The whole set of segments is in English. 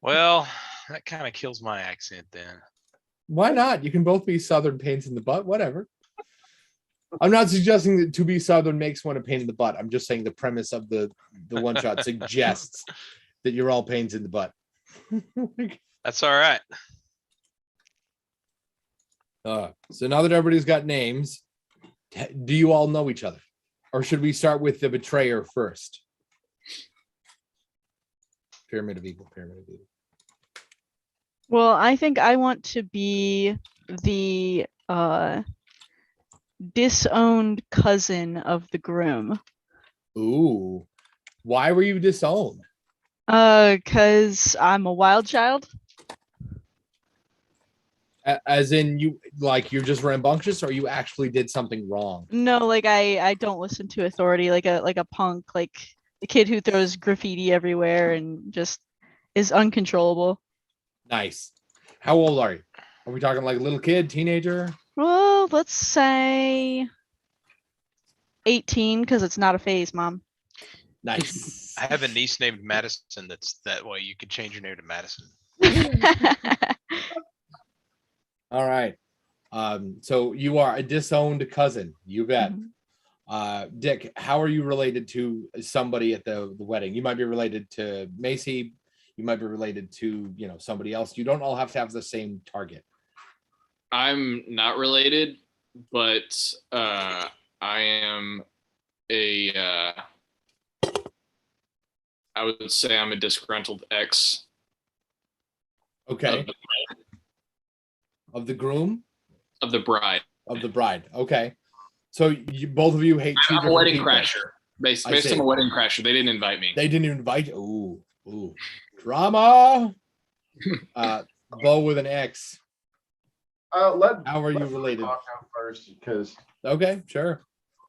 Well, that kind of kills my accent then. Why not? You can both be Southern pains in the butt, whatever. I'm not suggesting that to be Southern makes one a pain in the butt. I'm just saying the premise of the one shot suggests that you're all pains in the butt. That's all right. So now that everybody's got names, do you all know each other? Or should we start with the betrayer first? Pyramid of Evil. Well, I think I want to be the disowned cousin of the groom. Ooh. Why were you disowned? Because I'm a wild child. As in you're just rambunctious, or you actually did something wrong? No, like I don't listen to authority, like a punk, like the kid who throws graffiti everywhere and just is uncontrollable. Nice. How old are you? Are we talking like a little kid, teenager? Well, let's say 18, because it's not a phase, Mom. Nice. I have a niece named Madison. That's that way. You could change your name to Madison. All right. So you are a disowned cousin. You bet. Dick, how are you related to somebody at the wedding? You might be related to Macy. You might be related to, somebody else. You don't all have to have the same target. I'm not related, but I am I would say I'm a disgruntled ex. Okay. Of the groom? Of the bride. Of the bride. Okay. So both of you hate two I'm a wedding people. crasher. Based on a wedding crasher. They didn't invite me. They didn't invite you. Ooh. Drama. Bo with an X. How are you related? First, because okay, sure.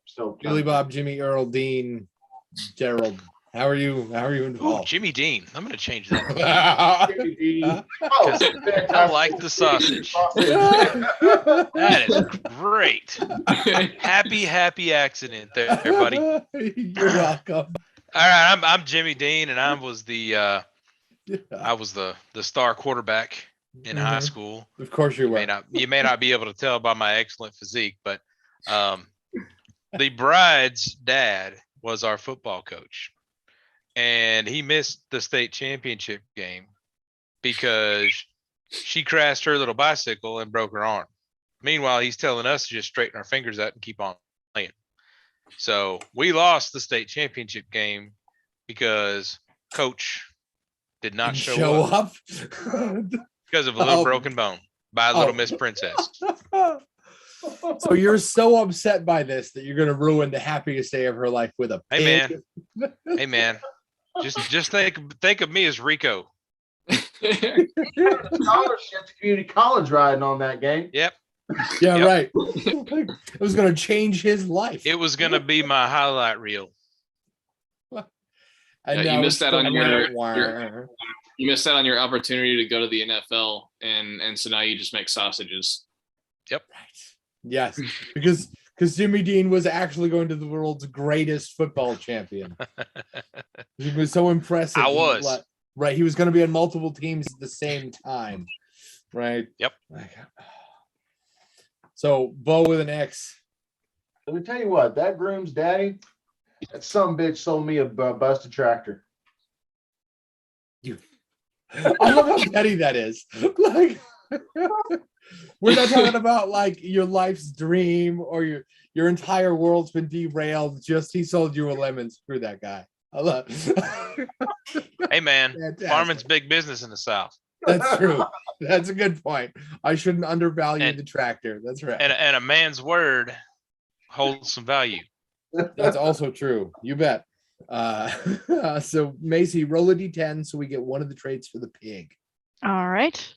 So Billy Bob, Jimmy, Earl, Dean, Gerald. How are you involved? Ooh, Jimmy Dean. I'm gonna change that. Jimmy Dean. I like the sausage. That is great. Happy accident there, buddy. You're welcome. All right, I'm Jimmy Dean, and I was the star quarterback in high school. Of course you were. You may not be able to tell by my excellent physique, but the bride's dad was our football coach, and he missed the state championship game because she crashed her little bicycle and broke her arm. Meanwhile, he's telling us to just straighten our fingers out and keep on playing. So we lost the state championship game because coach did not show up because of a little broken bone by little Miss Princess. So you're so upset by this that you're going to ruin the happiest day of her life with a pig. Hey man, just think of me as Rico. Scholarship to community college riding on that game. Yep. Yeah, right. It was going to change his life. It was going to be my highlight reel. And you missed that on you missed out on your opportunity to go to the NFL, and so now you just make sausages. Yep. Right. Yes, because Jimmy Dean was actually going to the world's greatest football champion. He was so impressive. I was. Right. He was going to be on multiple teams at the same time. Right. Yep. So Bo with an X. Let me tell you what, that groom's daddy, that some bitch sold me a busted tractor. I love how petty that is. Like, we're not talking about like your life's dream or your entire world's been derailed. Just he sold you a lemon. Screw that guy. I love. Hey man, Fantastic. farming's big business in the South. That's true. That's a good point. I shouldn't undervalue the tractor. That's right. And a man's word holds some value. That's also true. You bet. So Macy, roll a d10 so we get one of the traits for the pig. All right.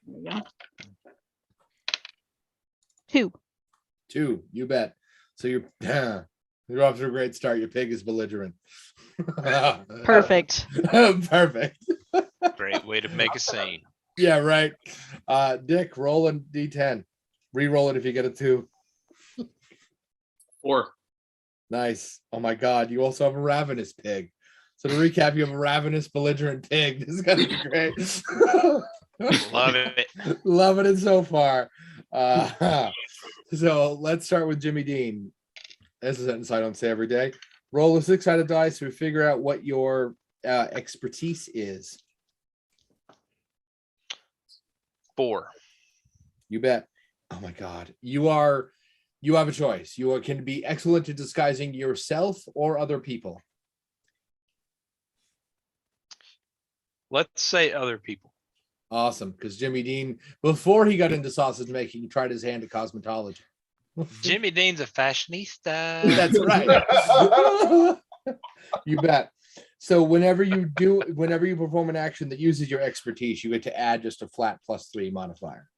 There we go. 2. 2, you bet. So you're off to a great start. Your pig is belligerent. Perfect. Perfect. Great way to make a scene. Yeah, right. Dick, roll a d10. Re-roll it if you get a 2. 4. Nice. Oh my God. You also have a ravenous pig. So to recap, you have a ravenous, belligerent pig. This is gonna be great. Love it. Loving it so far. So let's start with Jimmy Dean. This is a sentence I don't say every day. Roll a 6-sided dice to figure out what your expertise is. 4. You bet. Oh my God. You have a choice. You can be excellent at disguising yourself or other people. Let's say other people. Awesome. Because Jimmy Dean, before he got into sausage making, he tried his hand at cosmetology. Jimmy Dean's a fashionista. That's right. You bet. So whenever you perform an action that uses your expertise, you get to add just a flat +3 modifier.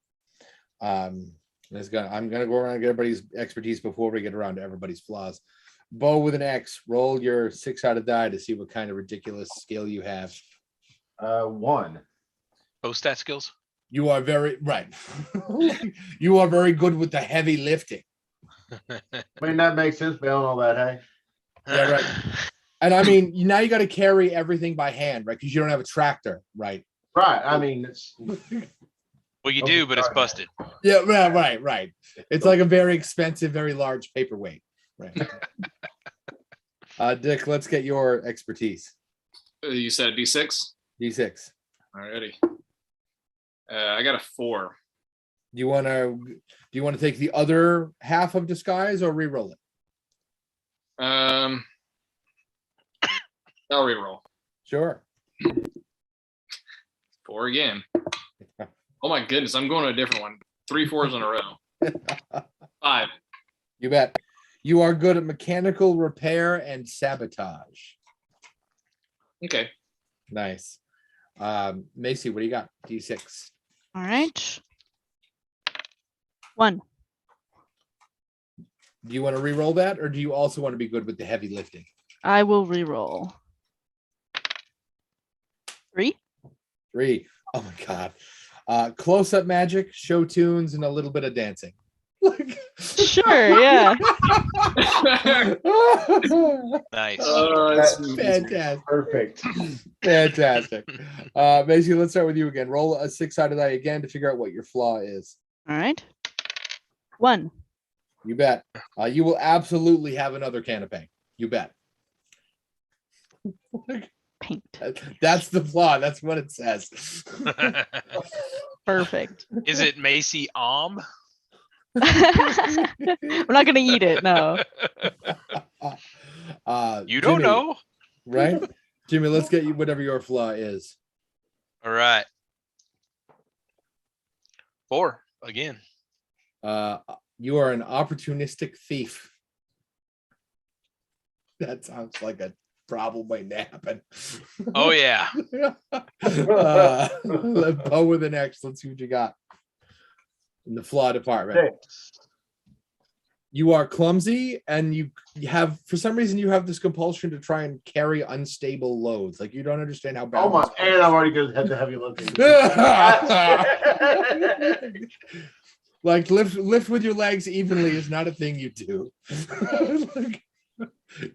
I'm gonna go around and get everybody's expertise before we get around to everybody's flaws. Bo with an X, roll your 6-sided die to see what kind of ridiculous skill you have. 1. Post-stat skills. You are very right. You are very good with the heavy lifting. I mean, that makes sense beyond all that, hey? Yeah, right. And I mean, now you got to carry everything by hand, right? Because you don't have a tractor, right? Right, I mean, it's. Well, you do, but it's busted. Yeah, right. It's like a very expensive, very large paperweight. Right. Dick, let's get your expertise. You said D6? D6. Alrighty. I got a 4. Do you want to take the other half of disguise or re-roll it? I'll reroll. Sure. 4 again. Oh my goodness, I'm going to a different one. 3 4s in a row. 5. You bet. You are good at mechanical repair and sabotage. Okay. Nice. Macy, what do you got? D6. All right. 1. Do you want to re-roll that, or do you also want to be good with the heavy lifting? I will re-roll. 3. 3. Oh my God. Close-up magic, show tunes, and a little bit of dancing. Sure, yeah. Nice. That's Fantastic. perfect. Fantastic. Macy, let's start with you again. Roll a 6-sided die again to figure out what your flaw is. All right. 1. You bet. You will absolutely have another can of paint. You bet. Paint. That's the flaw. That's what it says. Perfect. Is it Macy Om? We're not gonna eat it, no. You don't Jimmy, know. right? Jimmy, let's get you whatever your flaw is. All right. 4 again. You are an opportunistic thief. That sounds like a problem waiting to happen. Oh yeah. Bo with an X. Let's see what you got in the flaw department. 6. You are clumsy, and you have, for some reason, you have this compulsion to try and carry unstable loads. Like you don't understand how Oh my, balance and I've already got the heavy lifting. Like lift with your legs evenly is not a thing you do.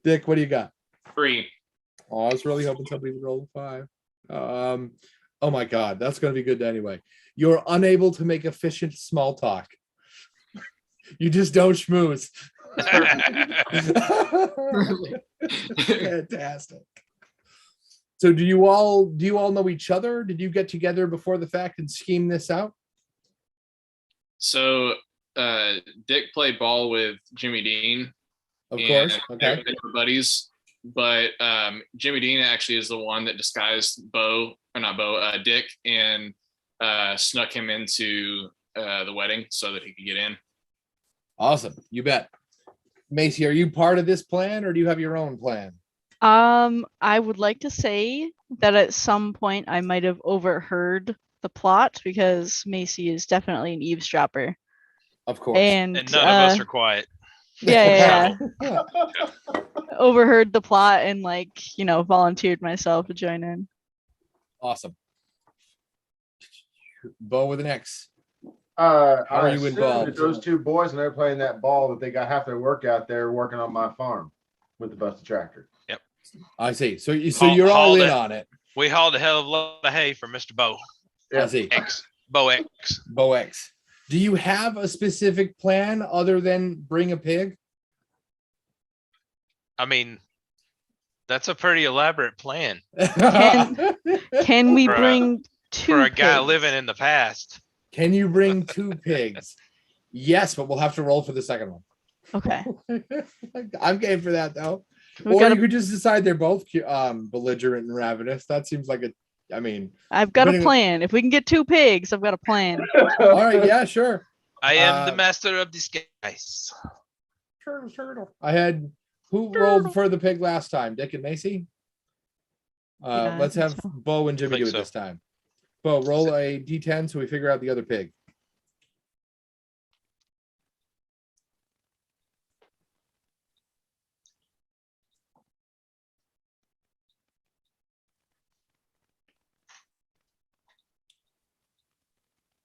Dick, what do you got? 3. Oh, I was really hoping somebody would roll a 5. Oh my God, that's going to be good anyway. You're unable to make efficient small talk. You just don't schmooze. Fantastic. So do you all know each other? Did you get together before the fact and scheme this out? So Dick played ball with Jimmy Dean. Of course. Okay. They were buddies. But Jimmy Dean actually is the one that disguised Dick, and snuck him into the wedding so that he could get in. Awesome. You bet. Macy, are you part of this plan, or do you have your own plan? I would like to say that at some point I might have overheard the plot, because Macy is definitely an eavesdropper. Of course. And And none of us are quiet. yeah. Overheard the plot and volunteered myself to join in. Awesome. Bo with an X. How are you involved? Those 2 boys, and they're playing that ball, that they got half their work out there working on my farm. with the busted tractor. I see. So Haul- you're all hauled in it. on it. We hauled a hell of a lot of hay for Mr. Bo I see. Bo X. Bo X. Do you have a specific plan other than bring a pig? I mean, that's a pretty elaborate plan Can we For a- bring two for a guy pigs? living in the past. Can you bring 2 pigs? Yes, but we'll have to roll for the second one. Okay. I'm game for that though. We've Or got you a, could just decide they're both belligerent and ravenous. That seems like I mean, I've got a depending- plan. If we can get 2 pigs, I've got a plan. all right, yeah, sure. I am the Uh, master of disguise. Turtle. I had who rolled for the pig last time? Dick and Macy. Yeah, I Let's think have so. Bo and Jimmy Think do it so. this time. Bo, roll a d10 so we figure out the other pig.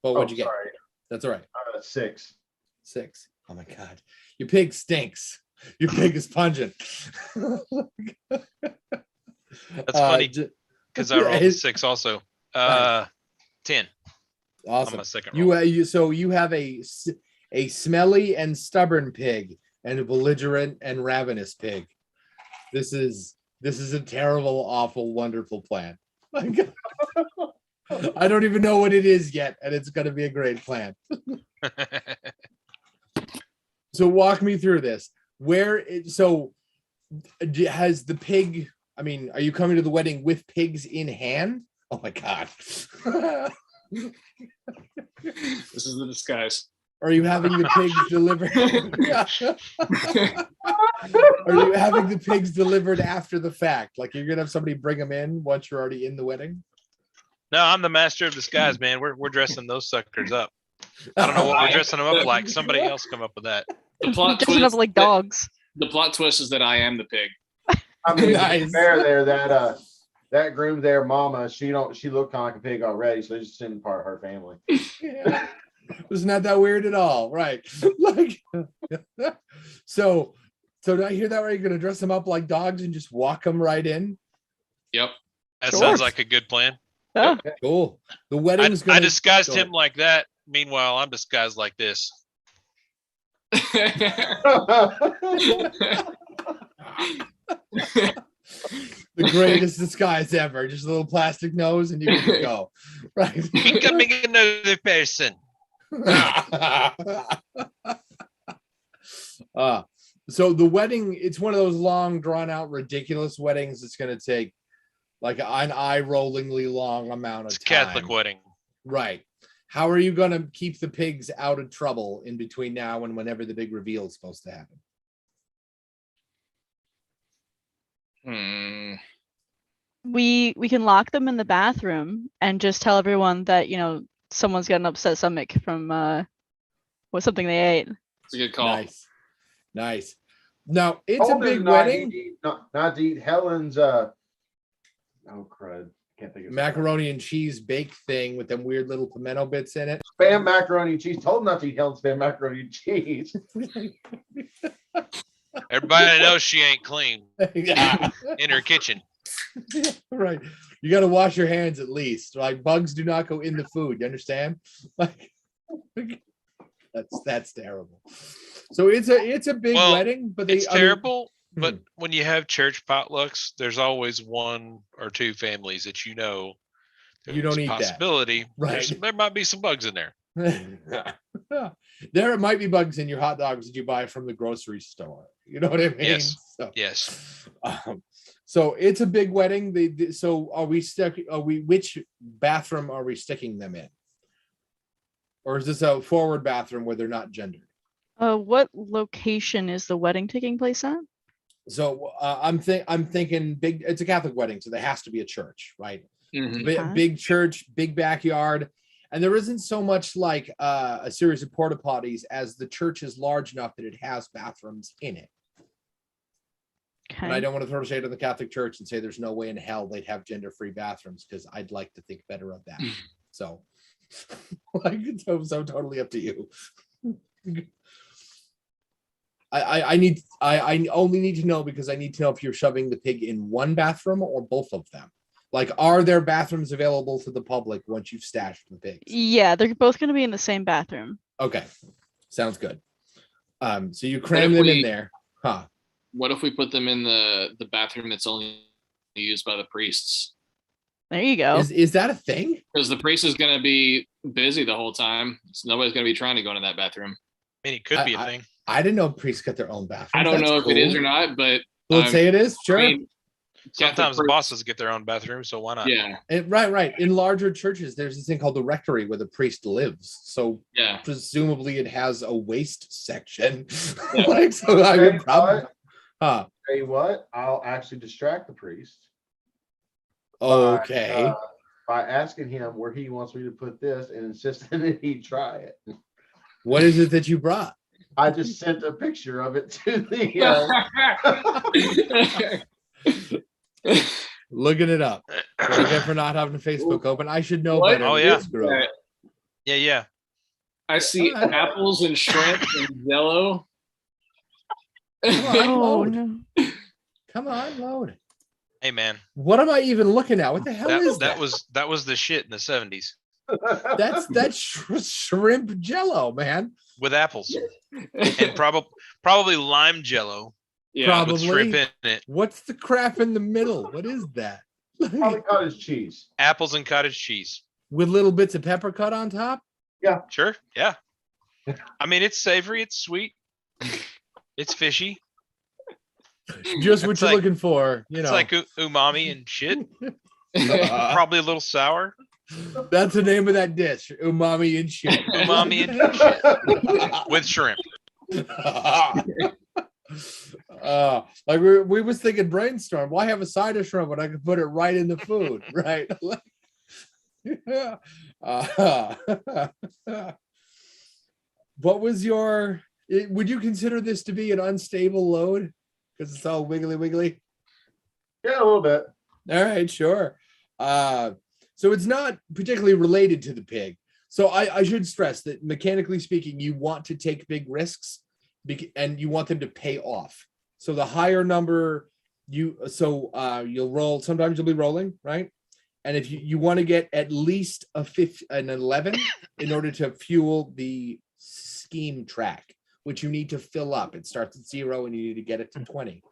Bo, what'd you get? Sorry. That's all right. 6. 6. Oh my god. Your pig stinks. Your pig is pungent. That's funny because I rolled a it's- 6 also. Nice. 10 on Awesome. my second roll. You have a smelly and stubborn pig and a belligerent and ravenous pig. This is a terrible, awful, wonderful plan. I don't even know what it is yet, and it's going to be a great plan. So walk me through this. Has the pig? I mean, are you coming to the wedding with pigs in hand? Oh my god. This is the disguise. Are you having the pigs delivered? Are you having the pigs delivered after the fact? Like you're gonna have somebody bring them in once you're already in the wedding? No, I'm the master of disguise, man. We're dressing those suckers up. I don't know what we're dressing them up like. Somebody else come up with that. The plot Dressing up twist, like dogs. the plot twist is that I am the pig. I mean, to be Nice. fair there, that groom there, mama, she looked kind of like a pig already, so it's just in part of her family. Yeah. It's not that weird at all, right? Like, so did I hear that right? You're gonna dress them up like dogs and just walk them right in? Yep. That Sure. sounds like a good plan. Oh, Cool. The wedding's gonna. I disguised go him ahead. like that. Meanwhile, I'm disguised like this. The greatest disguise ever. Just a little plastic nose, and you can go. Right. Becoming another person. So the wedding, it's one of those long, drawn out, ridiculous weddings. It's going to take like an eye-rollingly long amount of It's a time. Catholic wedding. Right. How are you going to keep the pigs out of trouble in between now and whenever the big reveal is supposed to happen? we can lock them in the bathroom and just tell everyone that someone's got an upset stomach from something they ate. It's a good call. Nice. Now it's Told a her big not wedding. to eat- Not to eat Helen's, oh crud. Can't think of Macaroni and cheese baked thing with them weird little pimento bits in it. spam macaroni and cheese. Told him not to eat Helen's spam macaroni and cheese. Everybody knows she ain't clean Yeah. in her kitchen. Right. You got to wash your hands at least. Like bugs do not go in the food. You understand? Like that's terrible. So it's a big Well, wedding, but It's terrible, but hmm. when you have church potlucks, there's always 1 or 2 families that You don't there's a eat that. possibility. Right. There might be some bugs in there. There might be bugs in your hot dogs that you buy from the grocery store. You know what I mean? Yes. So, Yes. so it's a big wedding. So are we stuck? Which bathroom are we sticking them in? Or is this a forward bathroom where they're not gendered? What location is the wedding taking place at? So I'm thinking big. It's a Catholic wedding, so there has to be a church, right? Mhm. Okay. Big church, big backyard, and there isn't so much like a series of porta potties as the church is large enough that it has bathrooms in it. And I Okay. don't want to throw shade on the Catholic Church and say there's no way in hell they'd have gender-free bathrooms because I'd like to think better of that. So, like, so totally up to you. I only need to know because I need to know if you're shoving the pig in one bathroom or both of them. Like, are there bathrooms available to the public once you've stashed the pigs? Yeah, they're both going to be in the same bathroom. Okay, sounds good. So you cram if them in we- there, huh? What if we put them in the bathroom that's only used by the priests? There you go. Is that a thing? Because the priest is going to be busy the whole time. So nobody's going to be trying to go into that bathroom. I mean, it could be a thing. I didn't know priests got their own bathroom. I don't know if it is or not, but Let's say it is. Sure. I mean, Sometimes Catholic bosses get their own bathroom, so why not? Yeah, Right. In larger churches, there's this thing called the rectory where the priest lives. So yeah. presumably it has a waste section. Yeah. Like, so I Okay, would probably. Huh. Tell you what, I'll actually distract the priest. Okay. By asking him where he wants me to put this and insisting that he try it. What is it that you brought? I just sent a picture of it to the. Looking it up. What do I get for not having a Facebook open? I should know What? better. Oh, than yeah. this group. Yeah. I see apples and shrimp and Jello. Come on, Oh load. no. Come on, load. Hey, man, What am I even looking at? What the hell is that was the shit in the 70s that's shrimp jello, man. with apples and probably lime jello Yeah, Probably. with shrimp in it. What's the crap in the middle? What is that? Probably cottage cheese. Apples and cottage cheese. With little bits of pepper cut on top? Sure. Yeah. I mean, it's savory. It's sweet. It's fishy. Just what It's you're like- looking for, you It's know. like umami and shit. Probably a little sour. That's the name of that dish. Umami and shit. Umami and shit with shrimp. Like we was thinking brainstorm. Why have a side of shrimp when I could put it right in the food, right? What was your? Would you consider this to be an unstable load because it's all wiggly? Yeah, a little bit. All right, sure. So it's not particularly related to the pig. So I should stress that mechanically speaking, you want to take big risks and you want them to pay off. So the higher number you'll roll, sometimes you'll be rolling, right? And if you want to get at least an 11 in order to fuel the scheme track, which you need to fill up. It starts at 0 and you need to get it to 20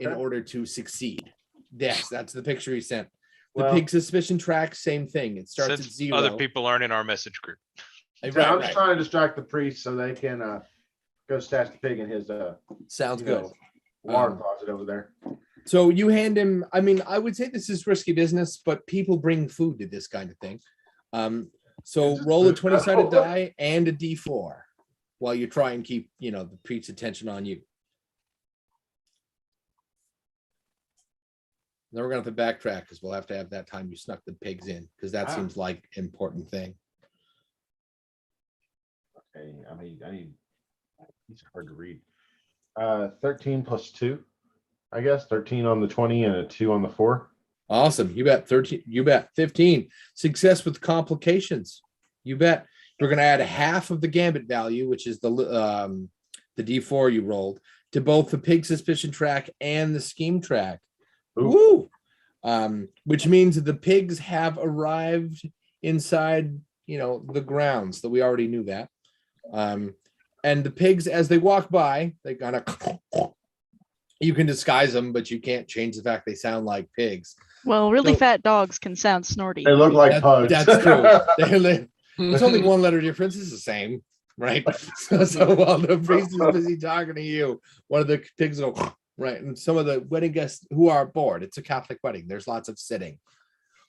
in Okay. order to succeed. Yes, that's the picture he sent. The Well, pig suspicion track, same thing. It starts Since at 0. other people aren't in our message group. Right, so I'm right. just trying to distract the priest so they can go stash the pig in his Sounds you good. know, water Um, closet over there. So you hand him, I mean, I would say this is risky business, but people bring food to this kind of thing. So Is it roll a food? 20-sided die and a D4 while you try and keep, the priest's attention on you. Then we're gonna have to backtrack because we'll have to have that time you snuck the pigs in, because that Ah. seems like important thing. Okay, I need. It's hard to read. 13 plus 2, I guess. 13 on the 20 and a 2 on the 4. Awesome. You bet 13. You bet 15. Success with complications. You bet. You're going to add half of the gambit value, which is the D4 you rolled, to both the pig suspicion track and the scheme track. Ooh. Woo! Which means that the pigs have arrived inside, the grounds. That we already knew that. And the pigs, as they walk by, they kind of. You can disguise them, but you can't change the fact they sound like pigs. Well, really So- fat dogs can sound snorty. They look like pugs. That's true. There's only one letter difference. It's the same, right? So while the priest is busy talking to you, one of the pigs will go, right? And some of the wedding guests who are bored, it's a Catholic wedding. There's lots of sitting,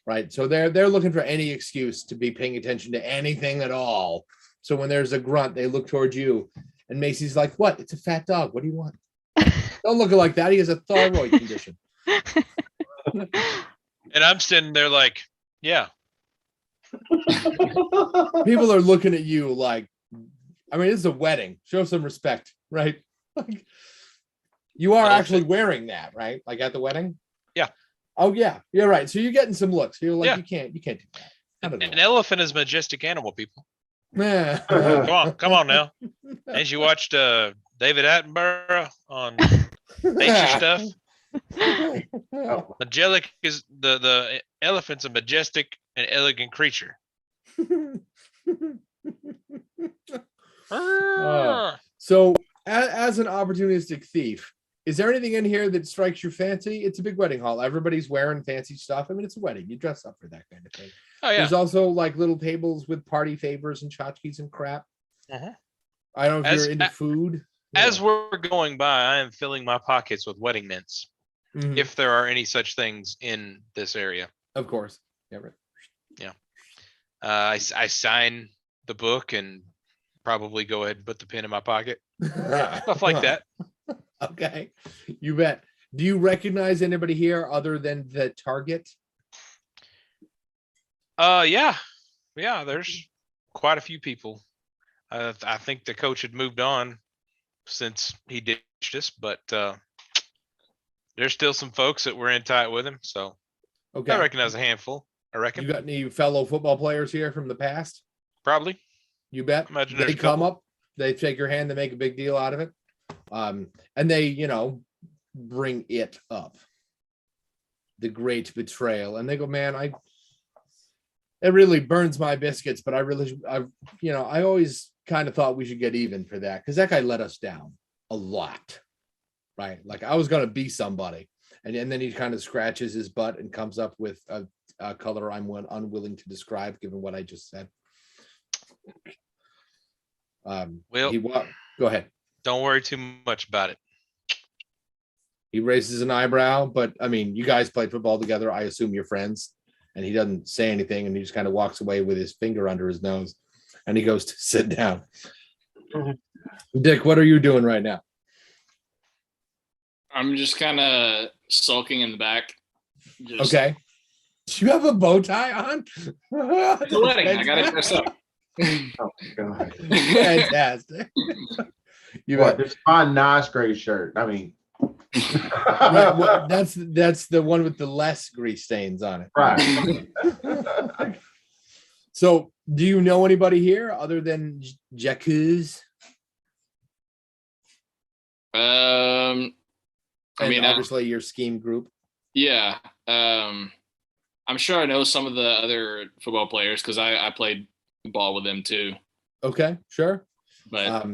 right? So they're looking for any excuse to be paying attention to anything at all. So when there's a grunt, they look towards you. And Macy's like, what? It's a fat dog. What do you want? Don't look like that. He has a thyroid condition. And I'm sitting there like, yeah, People are looking at you like, I mean, it's a wedding. Show some respect, right? Like, you are Elephant. actually wearing that, right? Like at the wedding? Yeah. Oh yeah, you're right. So you're getting some looks. You're like, Yeah. you can't do that. Not at an all. elephant is a majestic animal, people. Yeah. Come on now. As you watched David Attenborough on nature stuff. Oh, Angelic is the elephant's a majestic and elegant creature. So, as an opportunistic thief, is there anything in here that strikes your fancy? It's a big wedding hall. Everybody's wearing fancy stuff. I mean, it's a wedding. You dress up for that kind of thing. Oh yeah. There's also like little tables with party favors and tchotchkes and crap. Uh-huh. I don't know if As- you're into food. As Yeah. we're going by, I am filling my pockets with wedding mints, Mhm. if there are any such things in this area. Of course. Yeah, right. I sign the book and probably go ahead and put the pen in my pocket. Stuff like that. Okay. You bet. Do you recognize anybody here other than the target? Yeah. There's quite a few people. I think the coach had moved on since he ditched us, but there's still some folks that were in tight with him. So Okay. I recognize a handful. I You reckon got any fellow football players here from the past? probably. You bet. Imagine They there's a come couple. up, they shake your hand, they make a big deal out of it. And they, bring it up. The great betrayal. And they go, man, it really burns my biscuits, but I always kind of thought we should get even for that because that guy let us down a lot. Right. Like I was gonna be somebody. And then he kind of scratches his butt and comes up with a color I'm unwilling to describe given what I just said. Well, Go ahead. don't worry too much about it. He raises an eyebrow, but I mean, you guys played football together. I assume you're friends. And he doesn't say anything, and he just kind of walks away with his finger under his nose, and he goes to sit down. Dick, what are you doing right now? I'm just kind of sulking in the back. Just, Okay. Do you have a bow tie on? It's a wedding. I gotta dress up. oh, God. Fantastic. You What? bet. It's my nice gray shirt. I mean, Right, well, that's the one with the less grease stains on it. right. So, do you know anybody here other than Jacques? I And mean, obviously your scheme group. yeah. I'm sure I know some of the other football players because I played ball with them too. Okay, sure. But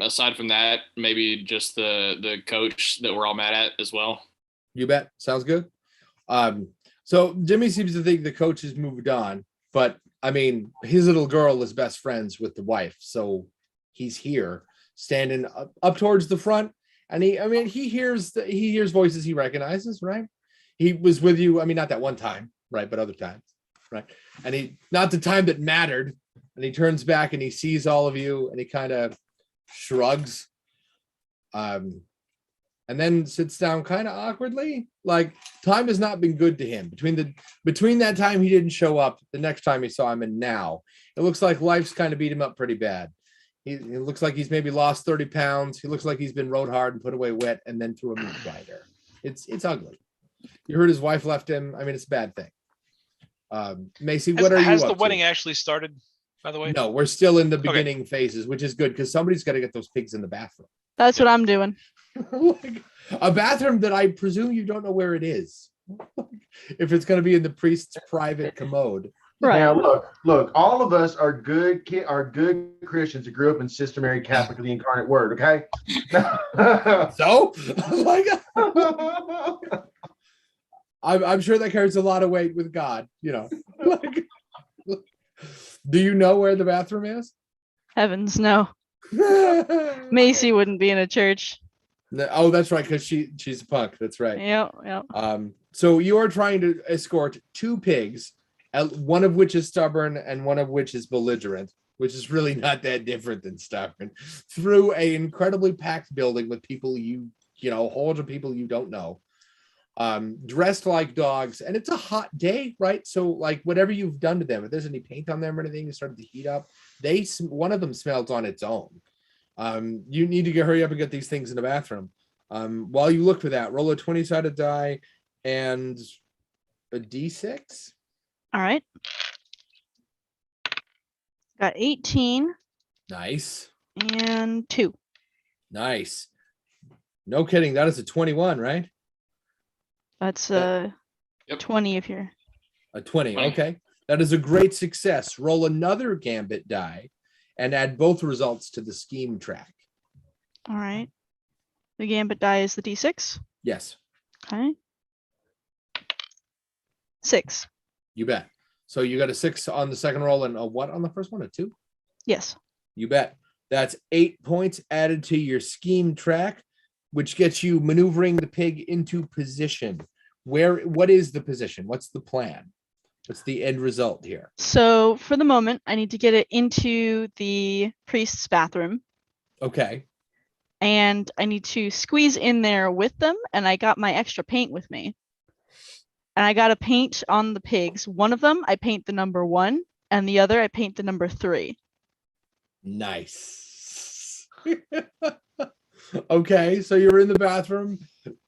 aside from that, maybe just the coach that we're all mad at as well. You bet. Sounds good. So Jimmy seems to think the coach has moved on, but I mean, his little girl is best friends with the wife, so he's here, standing up towards the front, and he hears voices he recognizes, right? He was with you. I mean, not that one time, right, but other times, right? And he not the time that mattered. And he turns back and he sees all of you, and he kind of shrugs. And then sits down kind of awkwardly. Like time has not been good to him between that time he didn't show up, the next time he saw him, and now it looks like life's kind of beat him up pretty bad. It looks like he's maybe lost 30 pounds. He looks like he's been rode hard and put away wet and then through a meat grinder. It's ugly. You heard his wife left him. I mean, it's a bad thing. Macy, what are you Has up the to? wedding actually started, by the way? No, we're still in the beginning phases, which is good because somebody's got to get those pigs in the bathroom. That's what I'm doing. Like, a bathroom that I presume you don't know where it is. If it's going to be in the priest's private commode. Right. Now look, all of us are good Christians who grew up in Sister Mary Catholic of the Incarnate Word, okay? So, like, I'm sure that carries a lot of weight with God, Like, do you know where the bathroom is? Heavens, no. Macy wouldn't be in a church. Oh, that's right, because she's a punk. That's right. Yep. So you are trying to escort two pigs, one of which is stubborn and one of which is belligerent, which is really not that different than stubborn, through a incredibly packed building with people hordes of people you don't know, dressed like dogs, and it's a hot day, right? So like whatever you've done to them, if there's any paint on them or anything, it started to heat up. One of them smells on its own. You need to hurry up and get these things in the bathroom. While you look for that, roll a 20-sided die and a d6. All right. Got 18 Nice. and 2. Nice. No kidding. That is a 21, right? That's Yep. 20 if you're. A 20. 20. Okay. That is a great success. Roll another gambit die and add both results to the scheme track. All right. The gambit die is the d6. Yes, Okay. 6. you bet. So you got a 6 on the second roll and a what on the first one? A 2? Yes. You bet. That's 8 points added to your scheme track, which gets you maneuvering the pig into position. What is the position? What's the plan? What's the end result here? So for the moment, I need to get it into the priest's bathroom, Okay. and I need to squeeze in there with them. And I got my extra paint with me. And I got to paint on the pigs. One of them, I paint the number 1, and the other, I paint the number 3. Nice. Okay, so you're in the bathroom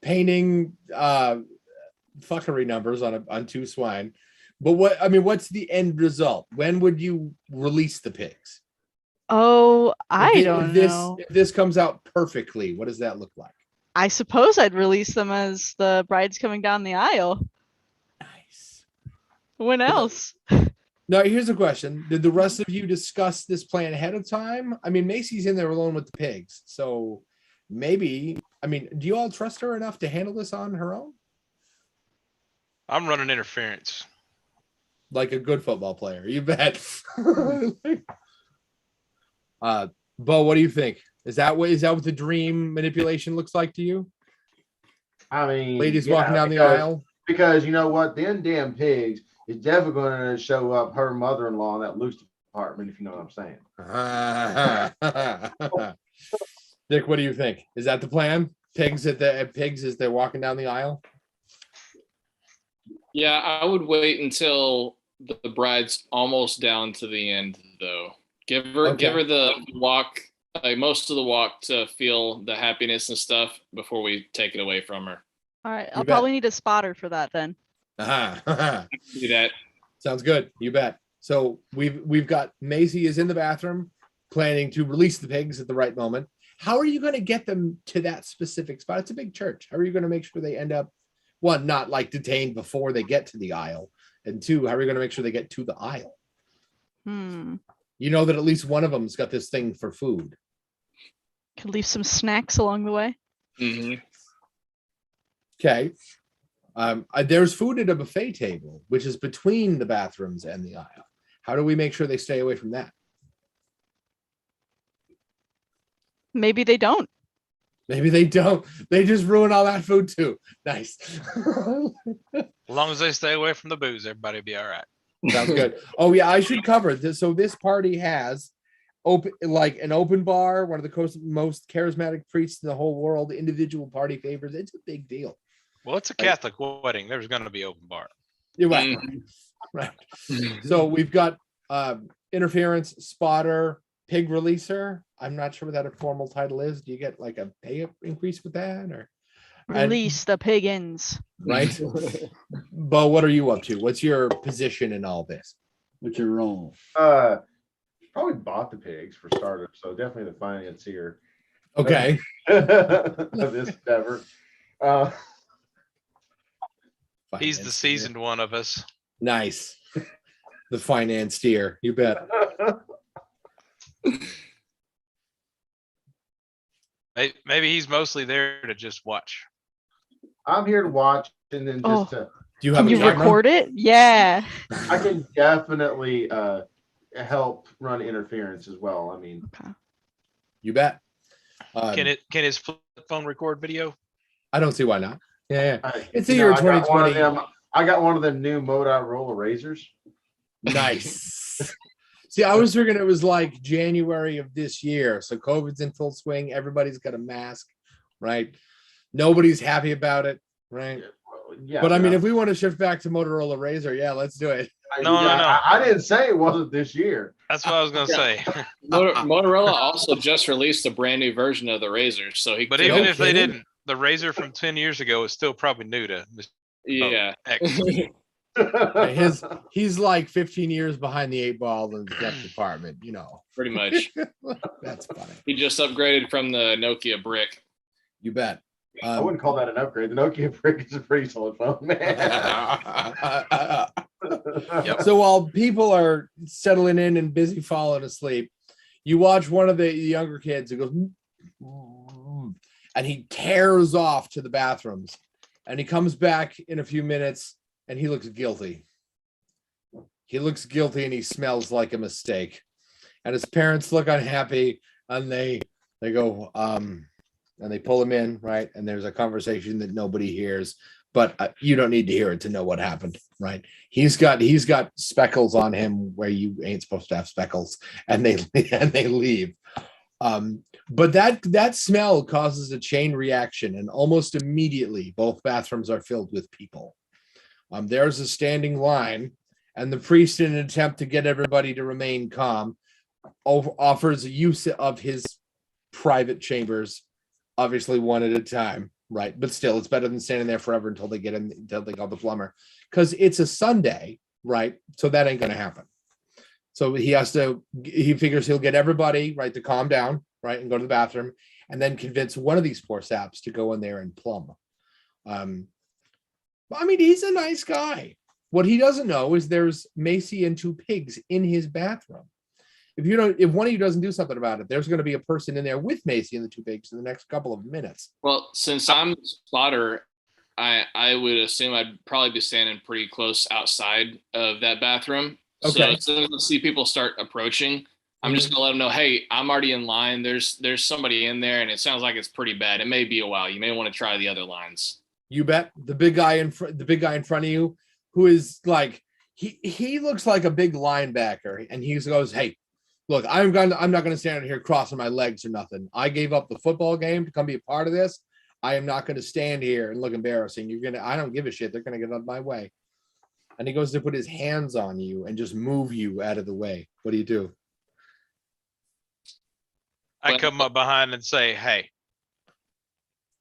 painting fuckery numbers on 2 swine. But what's the end result? When would you release the pigs? Oh, I If don't this, know. If this comes out perfectly, what does that look like? I suppose I'd release them as the bride's coming down the aisle. Nice. When else? Now, here's a question. Did the rest of you discuss this plan ahead of time? I mean, Macy's in there alone with the pigs. So maybe, do you all trust her enough to handle this on her own? I'm running interference. Like a good football player, you bet. Bo, what do you think? Is that what the dream manipulation looks like to you? I mean, Ladies yeah, walking down the because- aisle? Because you know what, them damn pigs is definitely going to show up her mother-in-law in that loose department, if you know what I'm saying. Dick, what do you think? Is that the plan? Pigs as they're walking down the aisle? Yeah, I would wait until the bride's almost down to the end, though. Give her the walk, like most of the walk, to feel the happiness and stuff before we take it away from her. All right, I'll bet. probably need a spotter for that then. Do that. Sounds good. You bet. So we've got Macy is in the bathroom planning to release the pigs at the right moment. How are you going to get them to that specific spot? It's a big church. How are you going to make sure they end up, one, not like detained before they get to the aisle, and 2, how are you going to make sure they get to the aisle? You know that at least one of them's got this thing for food. Could leave some snacks along the way. Mm-hmm. Okay. There's food at a buffet table, which is between the bathrooms and the aisle. How do we make sure they stay away from that? Maybe they don't. Maybe they don't. They just ruin all that food too. Nice. As long as they stay away from the booze, everybody will be all right. Sounds good. Oh yeah, I should cover this. So this party has an open bar, one of the most charismatic priests in the whole world, individual party favors. It's a big deal. Well, it's a Catholic wedding. There's going to be open bar. You're right. Right. So we've got interference, spotter, pig releaser. I'm not sure what that formal title is. Do you get like a pay increase with that, or Release the piggins. right? Bo, what are you up to? What's your position in all this? What's your role? Probably bought the pigs for starters, so definitely the financier Okay. of this endeavor. He's the Finance seasoned one of us. Nice. The financier. You bet. Maybe he's mostly there to just watch. I'm here to watch and then Oh. just to, Do you have Can a you camera? record it? Yeah. I can definitely help run interference as well. I mean, Okay. You bet. Can his flip phone record video? I don't see why not. Yeah. It's the you year know, I got one of 2020. them- I got one of them new Modi roller razors. Nice. See, I was thinking it was like January of this year. So COVID's in full swing. Everybody's got a mask, right? Nobody's happy about it, right? Yeah, But I mean, no. if we want to shift back to Motorola Razor, yeah, let's do it. No. I didn't say it wasn't this year. That's what I was going to say. Motorola also just released a brand new version of the Razor, so he. But could- even No if they kidding. didn't, the Razor from 10 years ago is still probably new to Mr. yeah, X. He's like 15 years behind the 8 ball in the tech department, you know. Pretty much. That's funny. He just upgraded from the Nokia brick. You bet. I wouldn't call that an upgrade. The Nokia brick is a pretty solid phone, man. Yep. So while people are settling in and busy falling asleep, you watch one of the younger kids who goes, and he tears off to the bathrooms, and he comes back in a few minutes, and he looks guilty. He looks guilty, and he smells like a mistake. And his parents look unhappy, and they go, and they pull him in, right? And there's a conversation that nobody hears, but you don't need to hear it to know what happened, right? He's got speckles on him where you ain't supposed to have speckles, and they leave. But that smell causes a chain reaction, and almost immediately both bathrooms are filled with people. There's a standing line, and the priest, in an attempt to get everybody to remain calm, offers use of his private chambers, obviously one at a time, right? But still, it's better than standing there forever until they get in, until they call the plumber, because it's a Sunday, right? So that ain't going to happen. So he figures he'll get everybody, right, to calm down, right, and go to the bathroom, and then convince one of these poor saps to go in there and plumb. I mean, he's a nice guy. What he doesn't know is there's Macy and 2 pigs in his bathroom. If one of you doesn't do something about it, there's going to be a person in there with Macy and the 2 pigs in the next couple of minutes. Well, since I'm the spotter, I would assume I'd probably be standing pretty close outside of that bathroom. Okay. So as soon as I see people start approaching, I'm just gonna let them know, hey, I'm already in line. There's somebody in there, and it sounds like it's pretty bad. It may be a while. You may want to try the other lines. You bet. The big guy in front of you, who is like he looks like a big linebacker, and he goes, "Hey, look, I'm not gonna stand here crossing my legs or nothing. I gave up the football game to come be a part of this. I am not gonna stand here and look embarrassing. I don't give a shit. They're gonna get out of my way." And he goes to put his hands on you and just move you out of the way. What do you do? I come up behind and say, "Hey,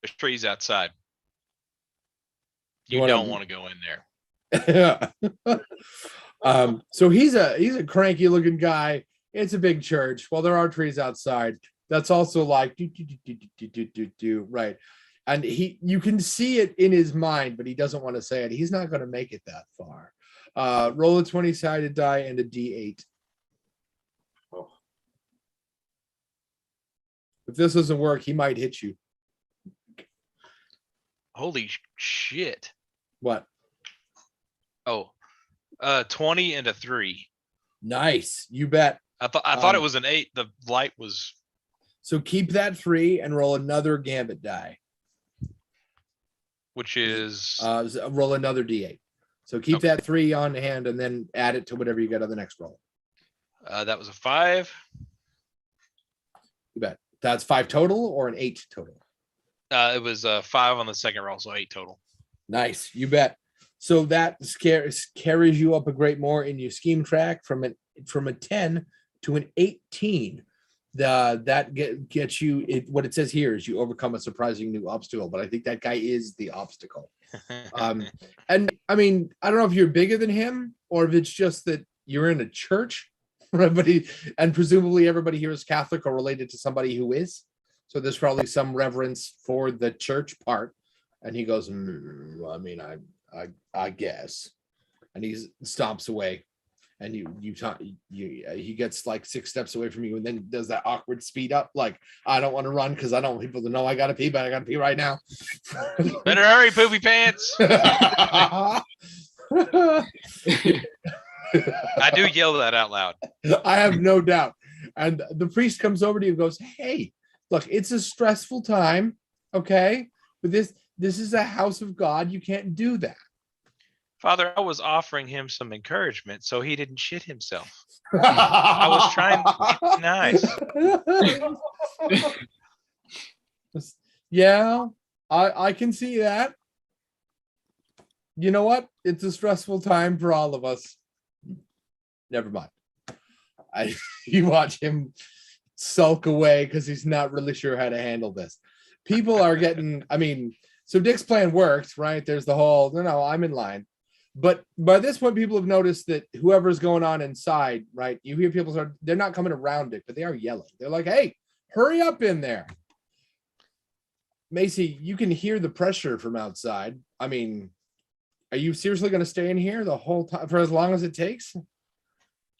there's trees outside. You don't want to go in there." So he's a cranky looking guy. It's a big church. Well, there are trees outside. That's also like do right. And you can see it in his mind, but he doesn't want to say it. He's not going to make it that far. Roll a 20-sided die and a D8. Oh. If this doesn't work, he might hit you. Holy shit. What? Oh, 20 and a 3. Nice. You bet. I thought it was an 8. The light was. So keep that 3 and roll another gambit die. Which is roll another D8. So keep that 3 on hand and then add it to whatever you get on the next roll. That was a 5. You bet. That's 5 total or an 8 total? It was 5 on the second roll, so 8 total. Nice. You bet. So that carries you up a great more in your scheme track from a 10 to an 18. That gets you what it says here is you overcome a surprising new obstacle, but I think that guy is the obstacle. And I mean, I don't know if you're bigger than him or if it's just that you're in a church, right? And presumably everybody here is Catholic or related to somebody who is. So there's probably some reverence for the church part. And he goes, I mean, I guess. And he stomps away. And he gets like 6 steps away from you and then does that awkward speed up. Like, I don't want to run because I don't want people to know I got to pee, but I got to pee right now. Better hurry, poopy pants. I do yell that out loud. I have no doubt. And the priest comes over to you and goes, hey, look, it's a stressful time. Okay. But this is a house of God. You can't do that. Father, I was offering him some encouragement so he didn't shit himself. I was trying to be nice. Yeah, I can see that. You know what? It's a stressful time for all of us. Never mind. You watch him sulk away because he's not really sure how to handle this. People are getting, so Dick's plan worked, right? There's the whole, no, I'm in line. But by this point, people have noticed that whoever's going on inside, right? You hear people start, they're not coming around it, but they are yelling. They're like, hey, hurry up in there. Macy, you can hear the pressure from outside. I mean, are you seriously going to stay in here the whole time for as long as it takes?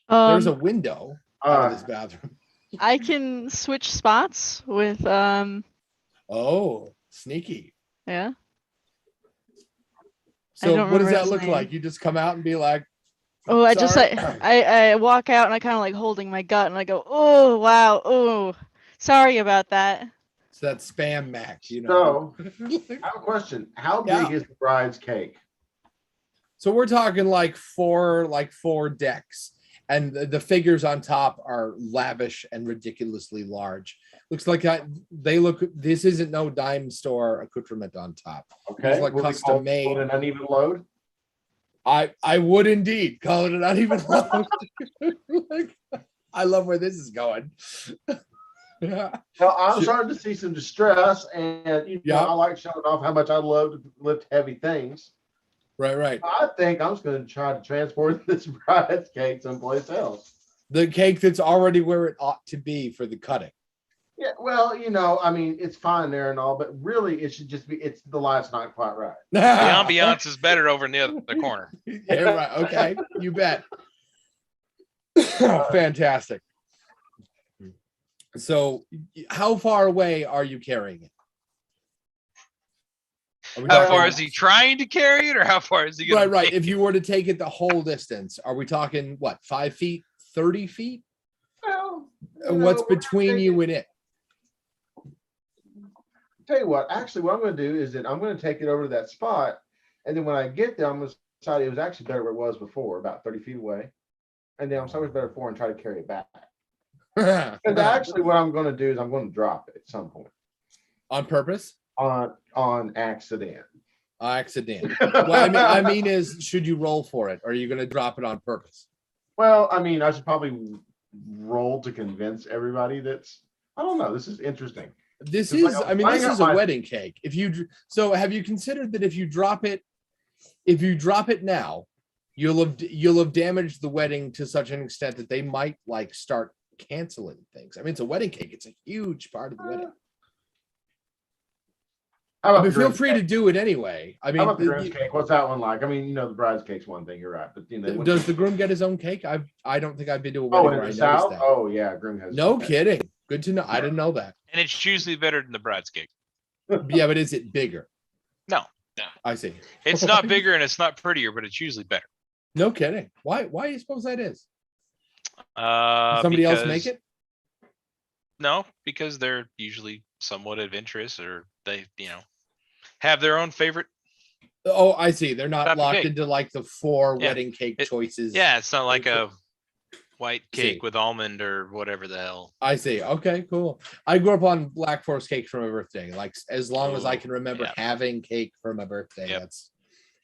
There's a window out of this bathroom. I can switch spots with Oh, sneaky. yeah. So don't what does remember that his look name. like? You just come out and be like, Oh, I just sorry. like I walk out and I kind of like holding my gut and I go, oh wow, oh, sorry about that. It's that spam Mac, you know. So I have a question. How Yeah. big is the bride's cake? So we're talking like four decks, and the figures on top are lavish and ridiculously large. Looks like this isn't no dime store accoutrement on top. Okay. It's like Will we custom call made. it an uneven load? I would indeed call it an uneven load. Like, I love where this is going. Yeah. Well, I'm starting to see some distress, and I like showing off how much I love to lift heavy things. Right. I think I'm just going to try to transport this bride's cake someplace else. The cake that's already where it ought to be for the cutting. Yeah, well, I mean, it's fine there and all, but really, it should just be. It's the light's not quite right. The ambiance is better over in the corner. Yeah, right. Okay, you bet. Fantastic. So, how far away are you carrying it? How far is he trying to carry it, or how far is he going? Right. If you were to take it the whole distance, are we talking what? 5 feet, 30 feet? Well, What's between you and it? Tell you what, actually, what I'm going to do is that I'm going to take it over to that spot, and then when I get there, I'm going to decide it was actually better where it was before, about 30 feet away, and then I'm so much better for and try to carry it back. Because actually, what I'm going to do is I'm going to drop it at some point On purpose? on accident. Accident. Well, I mean, should you roll for it, or are you going to drop it on purpose? Well, I mean, I should probably roll to convince everybody I don't know. This is interesting. This It's is, like I mean, this finding is out a my- wedding cake. So have you considered that if you drop it now, you'll have damaged the wedding to such an extent that they might like start canceling things. I mean, it's a wedding cake. It's a huge part of the wedding. How about But the feel groom's free cake? to do it anyway. I How about the mean, groom's cake? What's that one like? I mean, the bride's cake's one thing. You're right, but does the groom get his own cake? I don't think I've been to a Oh, wedding in where I the noticed South? that. Oh, yeah, groom has. No okay. kidding. Good to know. I didn't know that. And it's usually better than the bride's cake. Yeah, but is it bigger? No. I see. It's not bigger and it's not prettier, but it's usually better. No kidding. Why do you suppose that is? Somebody else make it? No, because they're usually somewhat adventurous, or they, have their own favorite. Oh, I see. They're not Type of locked cake. into like the 4 Yeah. wedding cake choices. Yeah, it's not like a white See. cake with almond or whatever the hell. I see. Okay, cool. I grew up on Black Forest cake for my birthday. Like as long as I can remember yeah. having cake for my birthday. Yep.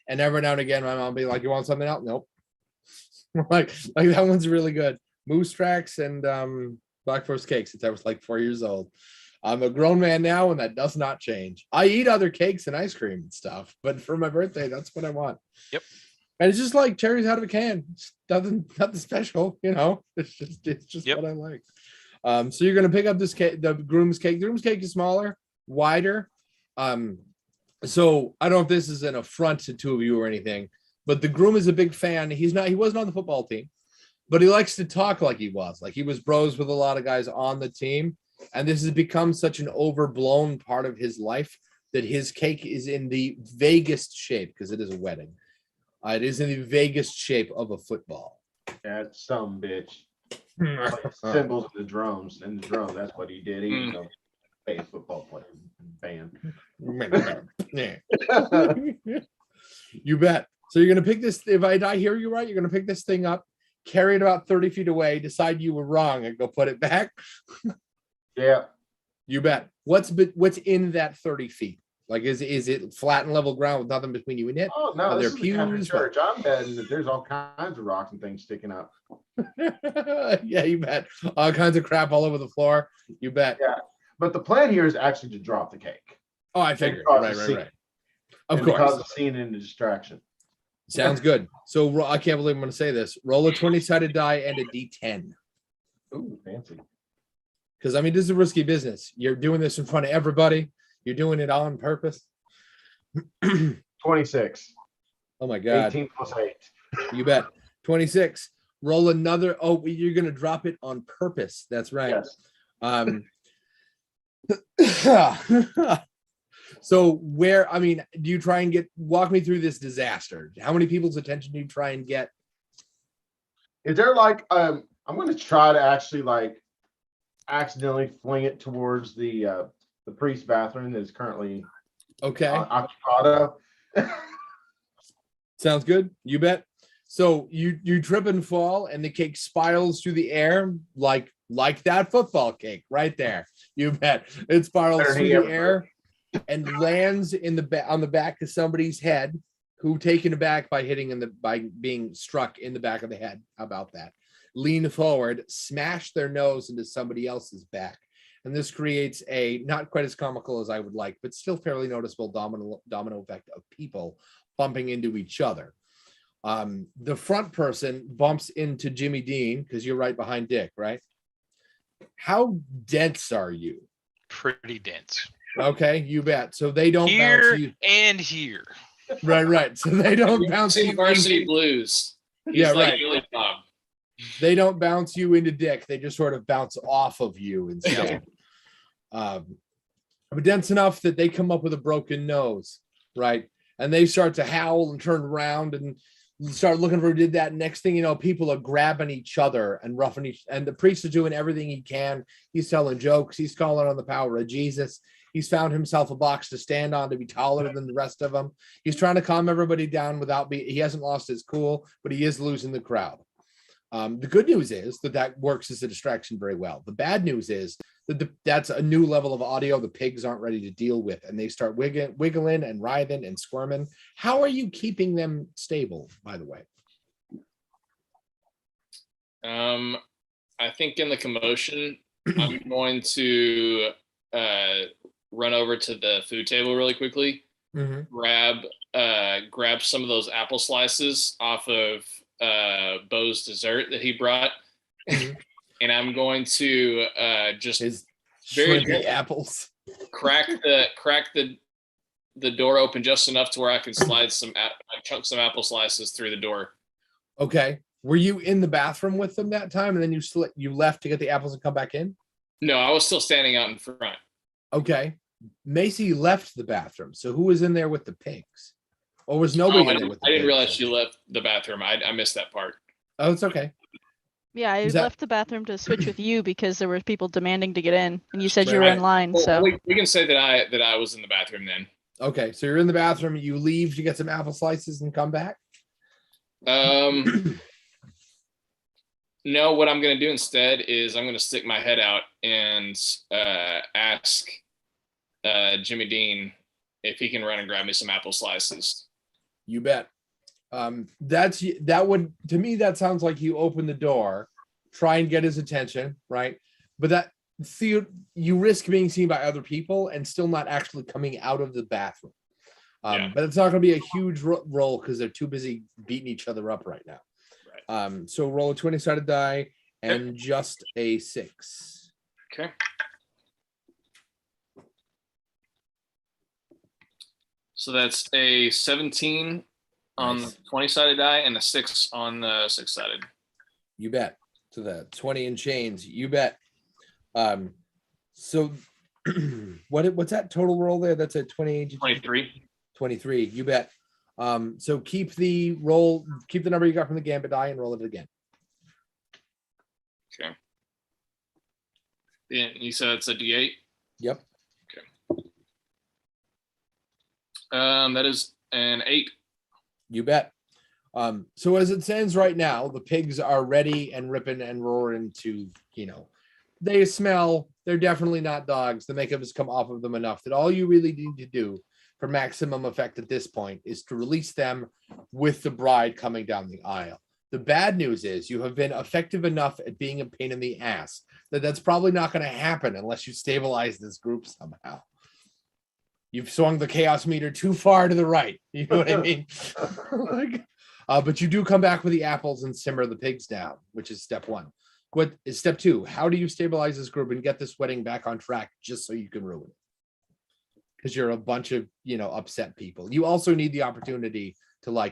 And every now and again my mom be like, "You want something else?" Nope. like that one's really good. Moose tracks and Black Forest cake since I was like 4 years old. I'm a grown man now, and that does not change. I eat other cakes and ice cream and stuff, but for my birthday, that's what I want. Yep. And it's just like cherries out of a can. It's nothing special, It's just Yep. what I like. So you're gonna pick up this cake, the groom's cake. The groom's cake is smaller, wider. So I don't know if this is an affront to two of you or anything, but the groom is a big fan. He wasn't on the football team, but he likes to talk like he was. Like he was bros with a lot of guys on the team. And this has become such an overblown part of his life that his cake is in the vaguest shape, because it is a wedding. It is in the vaguest shape of a football. That's some bitch. Symbols of the drums and the drum. That's what he did. He was a bass football player band. You bet. So you're gonna pick this. If I hear you right, you're gonna pick this thing up, carry it about 30 feet away, decide you were wrong, and go put it back. Yeah. You bet. What's in that 30 feet? Like, is it flat and level ground with nothing between you and it? Oh no, Are this there is the country pews? church. I'm betting that there's all kinds of rocks and things sticking up. Yeah, you bet. All kinds of crap all over the floor. You bet. Yeah. But the plan here is actually to drop the cake. Oh, I figured. cause Right. a scene. Of And to cause course. a scene and a distraction. Sounds good. So I can't believe I'm going to say this. Roll a 20-sided die and a D10. Ooh, fancy. Because I mean, this is a risky business. You're doing this in front of everybody. You're doing it on purpose. 26. Oh my God. 18 plus 8. You bet. 26. Roll another. Oh, you're going to drop it on purpose. That's right. Yes. So where, I mean, do you try and walk me through this disaster? How many people's attention do you try and get? Is there like, I'm going to try to actually like accidentally fling it towards the priest's bathroom that is currently Okay. occupied. Sounds good. You bet. So you trip and fall and the cake spirals through the air like that football cake right there. You bet. It spirals through the air and lands on the back of somebody's head who taken aback by by being struck in the back of the head. How about that? Lean forward, smash their nose into somebody else's back. And this creates a not quite as comical as I would like, but still fairly noticeable domino effect of people bumping into each other. The front person bumps into Jimmy Dean because you're right behind Dick, right? How dense are you? Pretty dense. Okay, you bet. So they don't Here bounce you. and here. Right. So they don't bounce you. Varsity Blues. He's Yeah, like right. Billy Bob. They don't bounce you into Dick. They just sort of bounce off of you instead. But dense enough that they come up with a broken nose, right? And they start to howl and turn around and start looking for who did that. Next thing you know, people are grabbing each other and roughing and the priest is doing everything he can. He's telling jokes. He's calling on the power of Jesus. He's found himself a box to stand on to be taller than the rest of them. He's trying to calm everybody down he hasn't lost his cool, but he is losing the crowd. The good news is that works as a distraction very well. The bad news is that that's a new level of audio the pigs aren't ready to deal with, and they start wiggling and writhing and squirming. How are you keeping them stable, by the way? I think in the commotion, I'm going to run over to the food table really quickly, grab some of those apple slices off of Bo's dessert that he brought, and I'm going to just very gently apples crack the door open just enough to where I can slide chunk some apple slices through the door. Okay. Were you in the bathroom with them that time, and then you left to get the apples and come back in? No, I was still standing out in front. Okay. Macy left the bathroom. So who was in there with the pigs? Or was nobody in there with the I didn't pigs? realize she left the bathroom. I missed that part. Oh, it's okay. Yeah, I left the bathroom to switch with you because there were people demanding to get in, and you said you were in line. Well, So we can say that I was in the bathroom then. Okay, so you're in the bathroom. You leave to get some apple slices and come back. No, what I'm going to do instead is I'm going to stick my head out and ask Jimmy Dean if he can run and grab me some apple slices. You bet. To me, that sounds like you open the door, try and get his attention, right? But you risk being seen by other people and still not actually coming out of the bathroom. But it's not going to be a huge roll because they're too busy beating each other up right now. Right. So roll a 20-sided die and just a 6. Okay. So that's a 17 on the 20-sided die and a 6 on the 6-sided. You bet. So the 20 and chains. You bet. So what's that total roll there? That's a 23. 23. You bet. So keep the number you got from the gambit die and roll it again. Okay. Yeah, you said it's a D8? Yep. Okay. That is an 8. You bet. So as it stands right now, the pigs are ready and ripping and roaring to, they smell. They're definitely not dogs. The makeup has come off of them enough that all you really need to do for maximum effect at this point is to release them with the bride coming down the aisle. The bad news is you have been effective enough at being a pain in the ass that's probably not going to happen unless you stabilize this group somehow. You've swung the chaos meter too far to the right. You know what I mean? But you do come back with the apples and simmer the pigs down, which is step one. What is step two? How do you stabilize this group and get this wedding back on track just so you can ruin it? Because you're a bunch of, upset people. You also need the opportunity to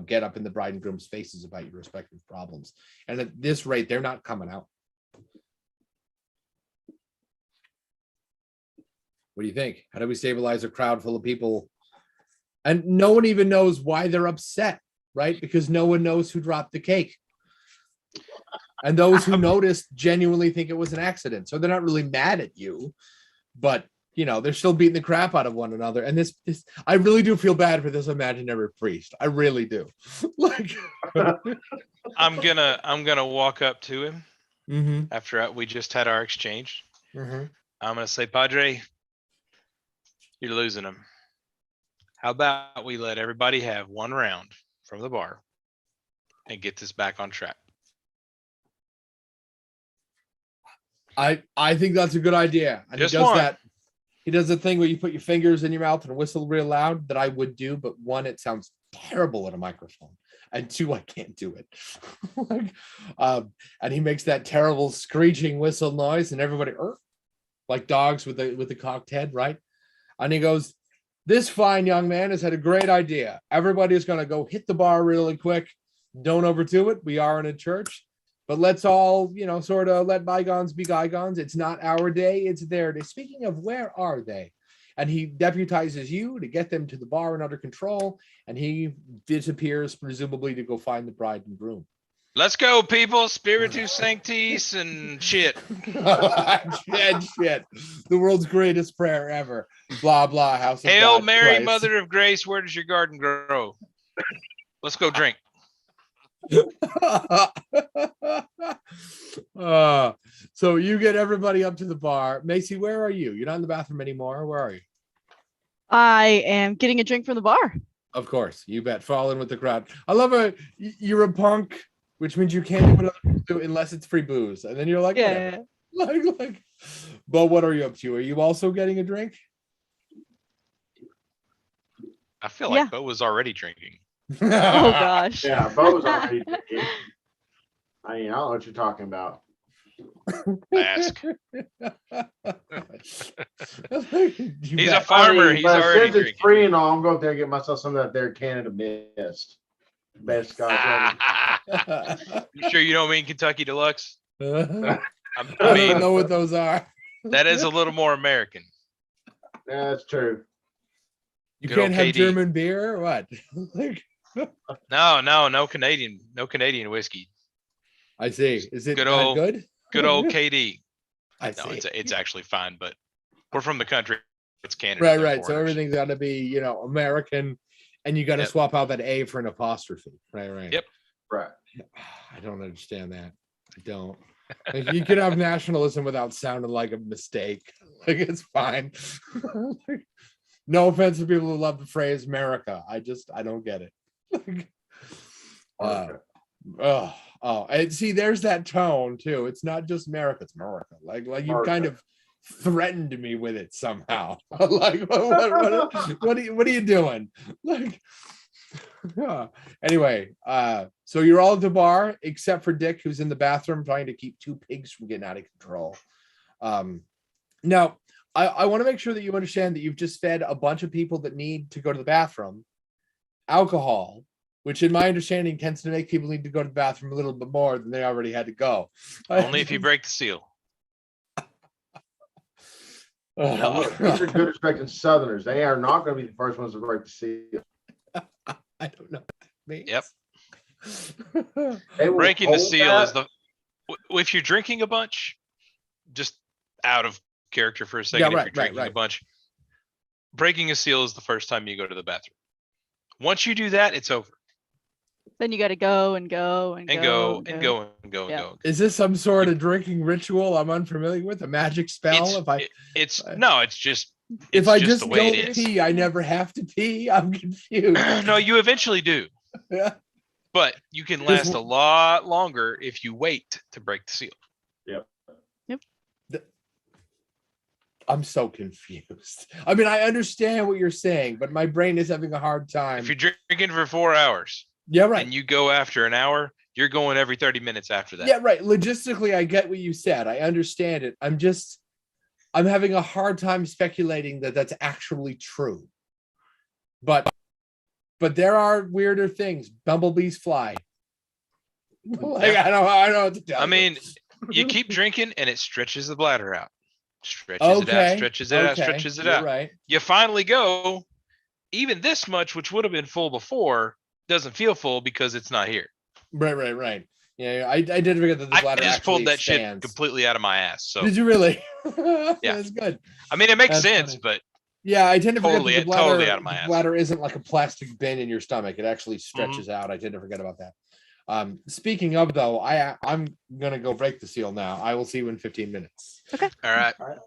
get up in the bride and groom's faces about your respective problems. And at this rate, they're not coming out. What do you think? How do we stabilize a crowd full of people? And no one even knows why they're upset, right? Because no one knows who dropped the cake. And those who noticed genuinely think it was an accident. So they're not really mad at you, but they're still beating the crap out of one another. And this I really do feel bad for this imaginary priest. I really do. I'm gonna walk up to him Mm-hmm. after we just had our exchange. Mm-hmm. I'm gonna say, Padre, you're losing him. How about we let everybody have one round from the bar and get this back on track? I think that's a good idea. And Just he does one. that. He does the thing where you put your fingers in your mouth and whistle real loud that I would do, but one, it sounds terrible at a microphone, and two, I can't do it. And he makes that terrible screeching whistle noise, and everybody, like dogs with the cocked head, right? And he goes, "This fine young man has had a great idea. Everybody's going to go hit the bar really quick. Don't overdo it. We are in a church. But let's all, sort of let bygones be bygones. It's not our day, it's their day." Speaking of, where are they? And he deputizes you to get them to the bar and under control. And he disappears, presumably to go find the bride and groom. Let's go, people. Spiritus Sanctis and shit. And shit. The world's greatest prayer ever. Blah, blah. House of Hail God, Mary, Christ. Mother of Grace. Where does your garden grow? Let's go drink. So you get everybody up to the bar. Macy, where are you? You're not in the bathroom anymore. Where are you? I am getting a drink from the bar. Of course, you bet. Fall in with the crowd. I love it. You're a punk, which means you can't do what other people do unless it's free booze. And then you're like, whatever. Like. But what are you up to? Are you also getting a drink? I feel like Bo was already drinking. Oh gosh. Yeah, Bo's already drinking. I don't know what you're talking about. Ask. He's a bet. farmer. He's but already since drinking. it's free and all, I'm going up there and get myself some of that there Canada Mist. Best Scotch. You sure you don't mean Kentucky Deluxe? I I don't mean, know what those are. that is a little more American. Yeah, that's true. You Good can't old have KD. German beer or what? Like, No Canadian whiskey. I see. Is it Good not old- good? Good old KD. I No, see. it's actually fine, but we're from the country. It's Canada. Right, they're right. So foreigners. everything's got to be, American, and you got to Yep. swap out that A for an apostrophe. Right. Yep. Right. I don't understand that. I don't. Like, you can have nationalism without sounding like a mistake. Like, it's fine. No offense to people who love the phrase America. I don't get it. And see, there's that tone too. It's not just America, it's America. Like you kind of threatened me with it somehow. Like, what are you doing? Like, anyway, so you're all at the bar except for Dick, who's in the bathroom trying to keep two pigs from getting out of control. Now, I want to make sure that you understand that you've just fed a bunch of people that need to go to the bathroom alcohol, which in my understanding tends to make people need to go to the bathroom a little bit more than they already had to go. Only if you break the seal. Now, look, these are good respecting Southerners. They are not going to be the first ones to break the seal. I don't know what that means. Yep. They will Breaking the hold seal that. is if you're drinking a bunch, just out of character for a second, Yeah, if you're drinking a right. bunch, breaking a seal is the first time you go to the bathroom. Once you do that, it's over. Then you got to go and go and And go go. Yeah. Is this some sort of drinking ritual I'm unfamiliar with? A magic spell? It's just If I just just the way it don't is. pee, I never have to pee. I'm confused. No, you eventually do, Yeah. but you can Just last a lot longer if you wait to break the seal. I'm so confused. I mean, I understand what you're saying, but my brain is having a hard time. If you're drinking for 4 hours, Yeah, right. and you go after an hour, you're going every 30 minutes after that. Yeah, right. Logistically, I get what you said. I understand it. I'm having a hard time speculating that that's actually true. But there are weirder things. Bumblebees fly. Like, Yeah. I don't know what to tell I you. mean, you keep drinking and it stretches the bladder out. Stretches it out, stretches it out, stretches it you're out. right. You finally go, even this much, which would have been full before, doesn't feel full because it's not here. Right. Yeah, I did forget that the I bladder just actually pulled that shit expands. completely out of my ass. So Did you really? Yeah. That's good. I mean, it makes That's sense, funny. but Yeah, I tend to forget Totally- that the bladder, totally out of my the ass. bladder isn't like a plastic bin in your stomach. It actually Mm-hmm. stretches out. I tend to forget about that. Speaking of though, I'm gonna go break the seal now. I will see you in 15 minutes. all right. All right.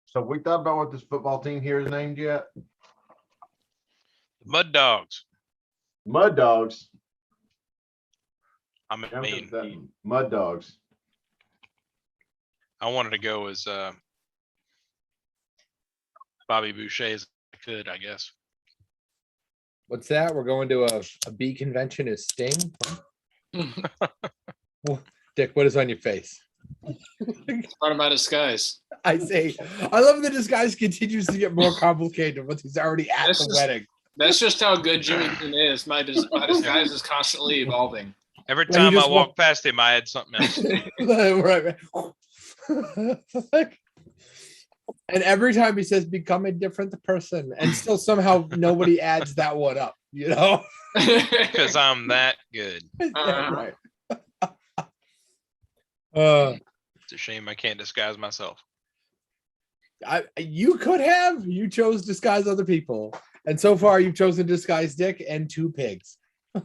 So we thought about what this football team here is named yet? Mud Dogs. Mud Dogs. I Yeah, mean, that Mud Dogs. I wanted to go as Bobby Boucher as I could, I guess. What's that? We're going to a bee convention as Sting? Dick, what is on your face? Part of my disguise. I say, I love the disguise continues to get more complicated once he's already at That's the just- wedding. That's just how good Jimmy Dean is. My disguise is constantly evolving. Every Well, you time I just walk past him, I had something else. Right. And every time he says become a different person, and still somehow nobody adds that one up, you know? Because I'm that good. Yeah, right. It's a shame I can't disguise myself. You could have. You chose disguise other people, and so far you've chosen disguise Dick and 2 pigs.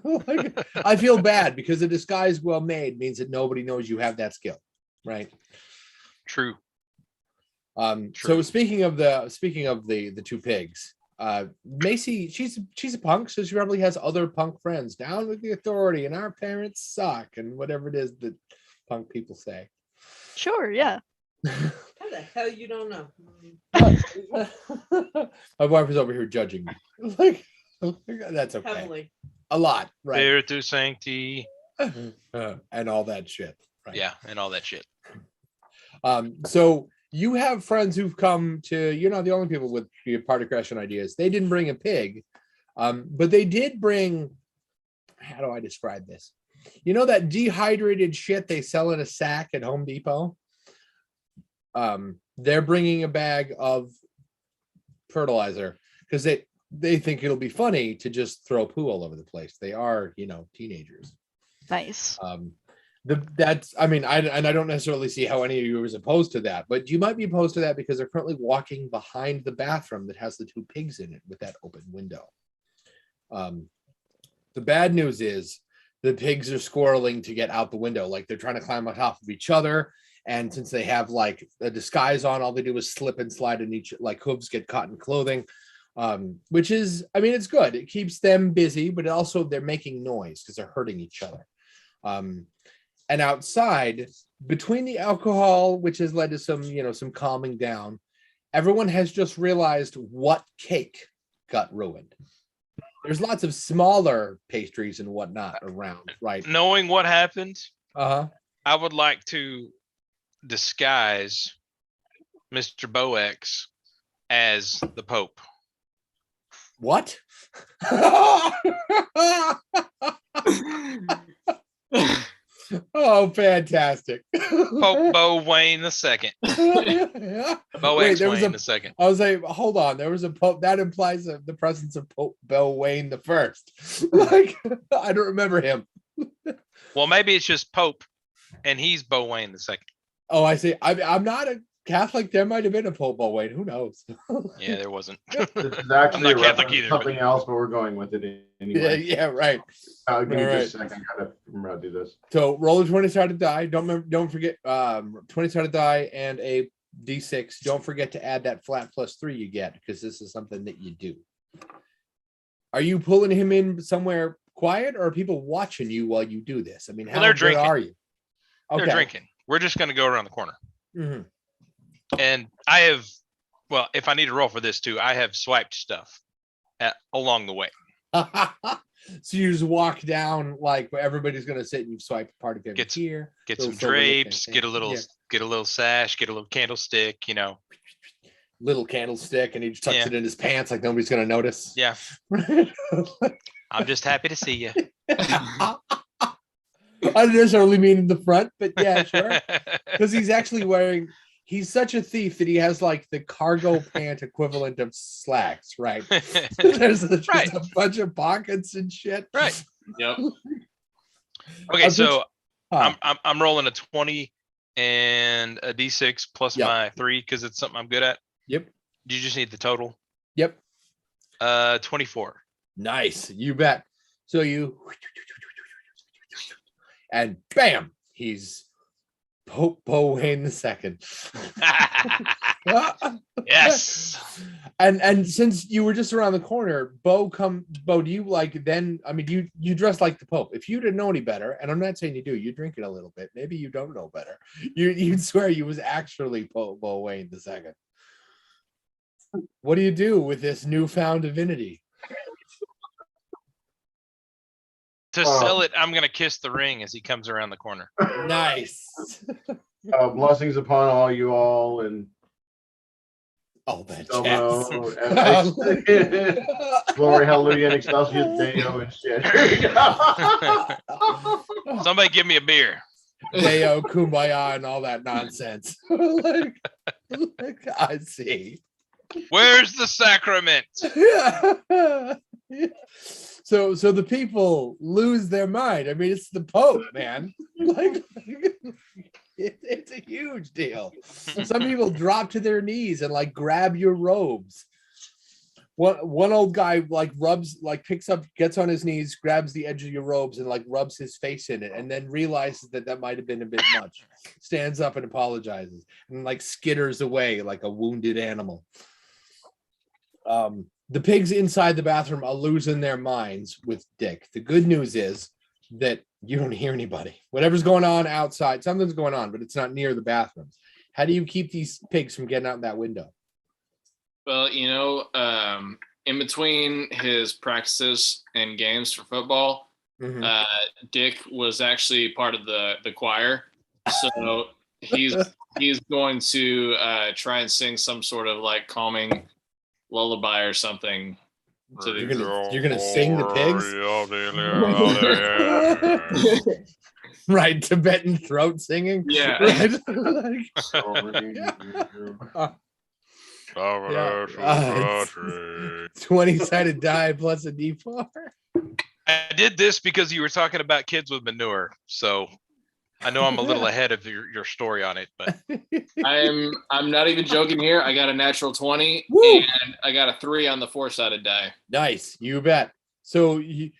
Like, I feel bad because a disguise well made means that nobody knows you have that skill, right? True. So True. speaking of the 2 pigs, Macy, she's a punk, so she probably has other punk friends. Down with the authority, and our parents suck, and whatever it is that punk people say. Sure, yeah. How the hell you don't know? My wife is over here judging me. Like, that's okay. Heavily. A lot, right? Spiritu Sancti. And all that shit. Right. Yeah, and all that shit. So you have friends who've come to, you're not the only people with your party crashing ideas. They didn't bring a pig, but they did bring, how do I describe this? You know that dehydrated shit they sell in a sack at Home Depot? They're bringing a bag of fertilizer because they think it'll be funny to just throw poo all over the place. They are, teenagers. Nice. I don't necessarily see how any of you is opposed to that, but you might be opposed to that because they're currently walking behind the bathroom that has the 2 pigs in it with that open window. The bad news is the pigs are squirreling to get out the window, like they're trying to climb on top of each other. And since they have like a disguise on, all they do is slip and slide in each, like hooves get caught in clothing, which is, it's good. It keeps them busy, but also they're making noise because they're hurting each other. And outside, between the alcohol, which has led to some calming down, everyone has just realized what cake got ruined. There's lots of smaller pastries and whatnot around, right? Knowing what happened, Uh-huh. I would like to disguise Mr. Boex as the Pope. What? Oh, fantastic. Pope Bo Wayne the second. Boex there was Wayne the second. I was like, hold on, there was a Pope that implies the presence of Pope Bell Wayne the first. Like, I don't remember him. Well, maybe it's just Pope and he's Bo Wayne the second. Oh, I see. I'm not a Catholic. There might have been a Pope Bell Wayne. Who knows? Yeah, there wasn't. This is actually not a Catholic reference to either, something else, but we're going with it Yeah, anyway. yeah, right. Give me All just a second. I gotta remember how to do this. So roll a 20 sided die. Don't forget 20 sided die and a d6. Don't forget to add that flat +3 you get, because this is something that you do. Are you pulling him in somewhere quiet, or are people watching you while you do this? I mean, Well, how they're good drinking. are you? They're drinking. We're just going to go around the corner. Mhm. And I have, well, if I need to roll for this too, I have swiped stuff along the way. So you just walk down like where everybody's gonna sit and you swipe a part of it Get here. Get little some silver lip drapes, and- get a little, yeah. get a little sash, get a little candlestick, Little candlestick, and he just tucks Yeah. it in his pants like nobody's gonna notice. Yeah, I'm just happy to see you. I don't necessarily mean in the front, but yeah, sure. Because he's such a thief that he has like the cargo pant equivalent of slacks, right? There's just Right. a bunch of pockets and shit. Right. Yep. Okay, so Huh. I'm rolling a 20 and a d6 plus Yep. my 3 because it's something I'm good at. Yep. You just need the total. Yep. 24. Nice. You bet. So you and bam, he's Pope Bo Wayne II. Yes. And since you were just around the corner, Bo, do you like then? I mean, you dress like the Pope. If you didn't know any better, and I'm not saying you do, you drink it a little bit. Maybe you don't know better. You'd swear you was actually Pope Bo Wayne II. What do you do with this newfound divinity? To sell it, I'm gonna kiss the ring as he comes around the corner. Nice. Blessings upon all you all, and Oh, that jazz. Glory, hallelujah, and excelsior Deo and shit. Somebody give me a beer. Deo, kumbaya, and all that nonsense. like, I see. Where's the sacrament? So the people lose their mind. I mean, it's the Pope, man. Like it's a huge deal. Some people drop to their knees and like grab your robes. One old guy like picks up, gets on his knees, grabs the edge of your robes and like rubs his face in it, and then realizes that might have been a bit much. Stands up and apologizes and like skitters away like a wounded animal. The pigs inside the bathroom are losing their minds with Dick. The good news is that you don't hear anybody. Whatever's going on outside, something's going on, but it's not near the bathrooms. How do you keep these pigs from getting out that window? Well, in between his practices and games for football, Dick was actually part of the choir. So he's going to try and sing some sort of like calming lullaby or something. You're gonna sing the pigs? Right, Tibetan throat singing. Yeah. Right? 20-sided die plus a D4. I did this because you were talking about kids with manure, so I know I'm a little ahead of your story on it, but I'm not even joking here. I got a natural 20. Woo! And I got a 3 on the 4-sided die. Nice, you bet. So you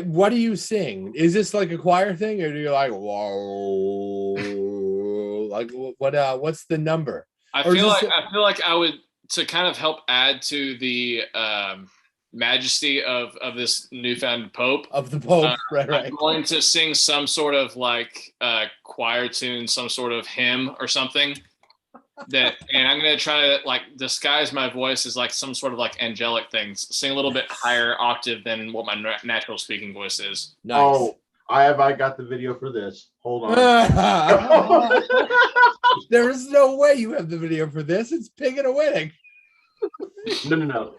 what do you sing? Is this like a choir thing, or do you like whoa? Like what's the number? I feel like I would, to kind of help add to the majesty of this newfound Pope. Of the Pope, right. I'm going to sing some sort of like choir tune, some sort of hymn or something. And I'm going to try to like disguise my voice as like some sort of like angelic things. Sing a little bit higher octave than what my natural speaking voice is. Nice. Oh, I got the video for this. Hold on. There is no way you have the video for this. It's pig and a wedding. No.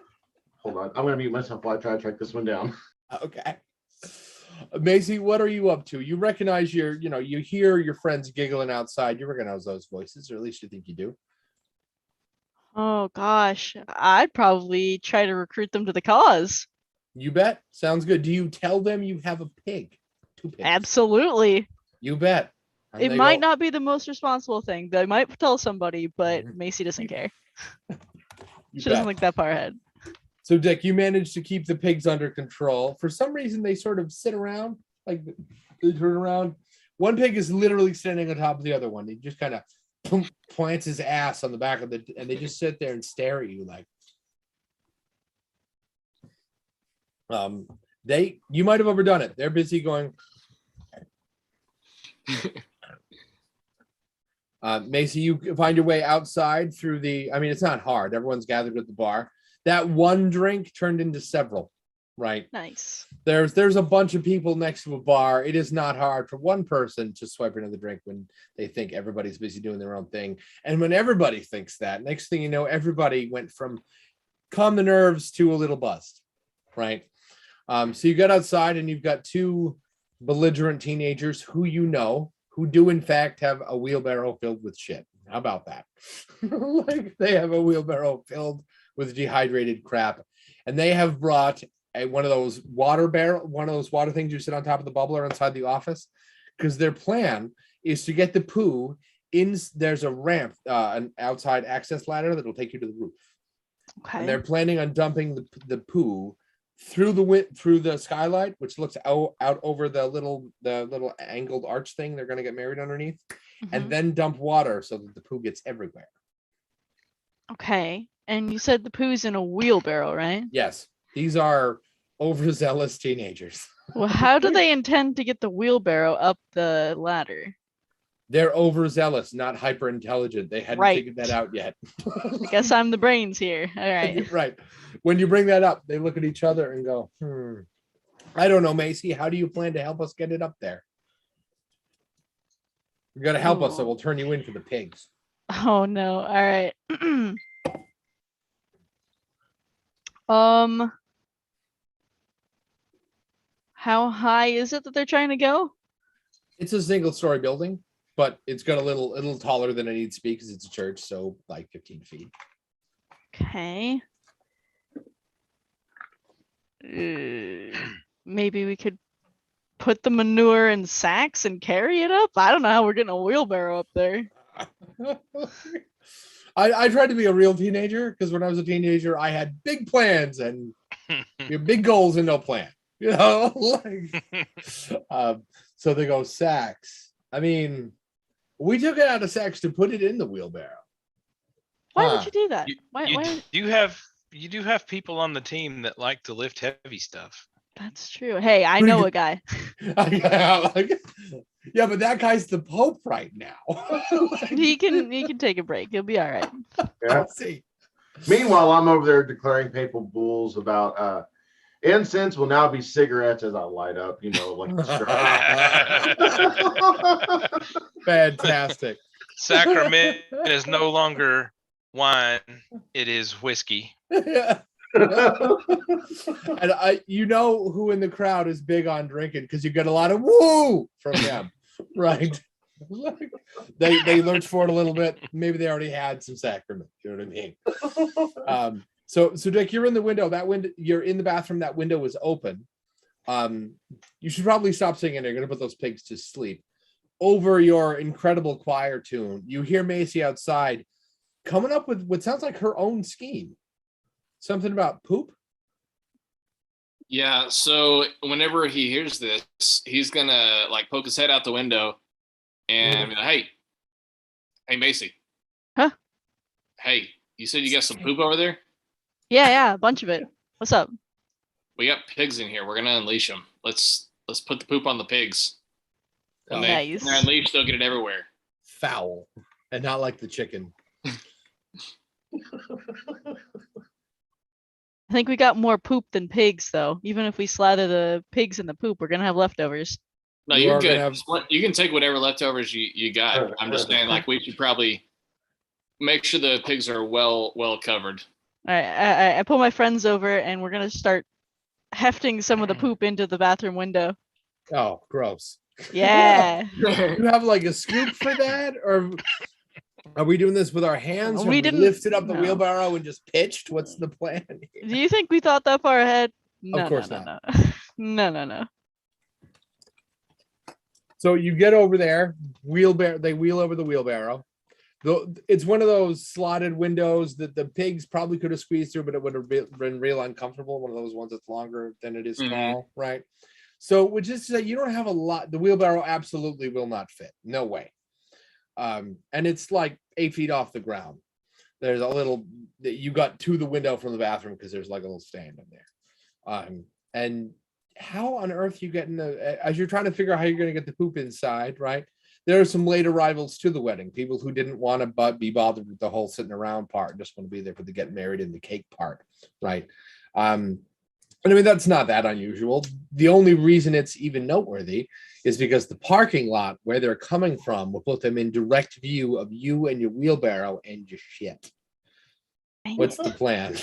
Hold on. I'm gonna mute myself while I try to track this one down. Okay. Macy, what are you up to? You recognize you hear your friends giggling outside. You recognize those voices, or at least you think you do. Oh gosh, I'd probably try to recruit them to the cause. You bet. Sounds good. Do you tell them you have a pig? 2 pigs. Absolutely. You bet. And It might not be the most responsible thing. They might tell somebody, but Macy doesn't care. She doesn't look that far ahead. So, Dick, you managed to keep the pigs under control. For some reason, they sort of sit around, like they turn around. One pig is literally standing on top of the other one. He just kind of plants his ass on the back of and they just sit there and stare at you like. You might have overdone it. They're busy going. Macy, you find your way outside through it's not hard. Everyone's gathered at the bar. That one drink turned into several, right? Nice. There's a bunch of people next to a bar. It is not hard for one person to swipe another drink when they think everybody's busy doing their own thing. And when everybody thinks that, next thing you know, everybody went from calm the nerves to a little buzzed, right? So you got outside and you've got 2 belligerent teenagers who do in fact have a wheelbarrow filled with shit. How about that? Like they have a wheelbarrow filled with dehydrated crap, and they have brought one of those water things you sit on top of the bubbler inside the office, because their plan is to get the poo in. There's a ramp, an outside access ladder that'll take you to the roof. Okay. And they're planning on dumping the poo through the skylight, which looks out over the little angled arch thing they're going to get married underneath, and then dump water so that the poo gets everywhere. Okay. And you said the poo's in a wheelbarrow, right? Yes, these are overzealous teenagers. Well, how do they intend to get the wheelbarrow up the ladder? They're overzealous, not hyper intelligent. They hadn't figured that out yet. I guess I'm the brains here. All right. Right. When you bring that up, they look at each other and go, I don't know, Macy. How do you plan to help us get it up there? You got to help us, or we'll turn you in for the pigs. Oh no. All right. How high is it that they're trying to go? It's a single-story building, but it's got a little taller than it needs to be because it's a church, so like 15 feet. Okay. Maybe we could put the manure in sacks and carry it up. I don't know how we're getting a wheelbarrow up there. I tried to be a real teenager because when I was a teenager, I had big plans and big goals and no plan. You know, so they go sacks. I mean, we took it out of sacks to put it in the wheelbarrow. Why would you do that? You do have people on the team that like to lift heavy stuff. That's true. Hey, I know a guy. Yeah, but that guy's the Pope right now. He can take a break. He'll be all right. Yeah. See. Meanwhile, I'm over there declaring papal bulls about incense will now be cigarettes as I light up, like Fantastic. Sacrament is no longer wine, it is whiskey. Yeah. And who in the crowd is big on drinking because you get a lot of woo from them, right? They lurch for it a little bit. Maybe they already had some sacrament. You know what I mean? So Dick, you're in the window. You're in the bathroom. That window is open. You should probably stop singing. You're gonna put those pigs to sleep. Over your incredible choir tune, you hear Macy outside coming up with what sounds like her own scheme. Something about poop? Yeah, so whenever he hears this, he's gonna poke his head out the window and be like, hey Macy. Huh? Hey, you said you got some poop over there? Yeah, a bunch of it. What's up? We got pigs in here. We're gonna unleash them. Let's put the poop on the pigs. When they're unleashed, they'll get it everywhere. Foul. And not like the chicken. I think we got more poop than pigs, though. Even if we slather the pigs in the poop, we're gonna have leftovers. No, you're good. You can take whatever leftovers you got. I'm just saying, we should probably make sure the pigs are well covered. All right, I pull my friends over, and we're gonna start hefting some of the poop into the bathroom window. Oh, gross. Yeah. You have a scoop for that, or are we doing this with our hands? We didn't lifted up the wheelbarrow and just pitched. What's the plan here? Do you think we thought that far ahead? No, of course no, not. No. So you get over there, they wheel over the wheelbarrow. It's one of those slotted windows that the pigs probably could have squeezed through, but it would have been real uncomfortable. One of those ones that's longer than it is tall, right? So, which is to say, you don't have a lot. The wheelbarrow absolutely will not fit. No way. And it's 8 feet off the ground. There's a little that you got to the window from the bathroom because there's a little stand in there. And how on earth you get as you're trying to figure out how you're going to get the poop inside, right? There are some late arrivals to the wedding, people who didn't want to be bothered with the whole sitting around part, just want to be there for the getting married and the cake part, right? And I mean, that's not that unusual. The only reason it's even noteworthy is because the parking lot where they're coming from will put them in direct view of you and your wheelbarrow and your shit. What's the plan?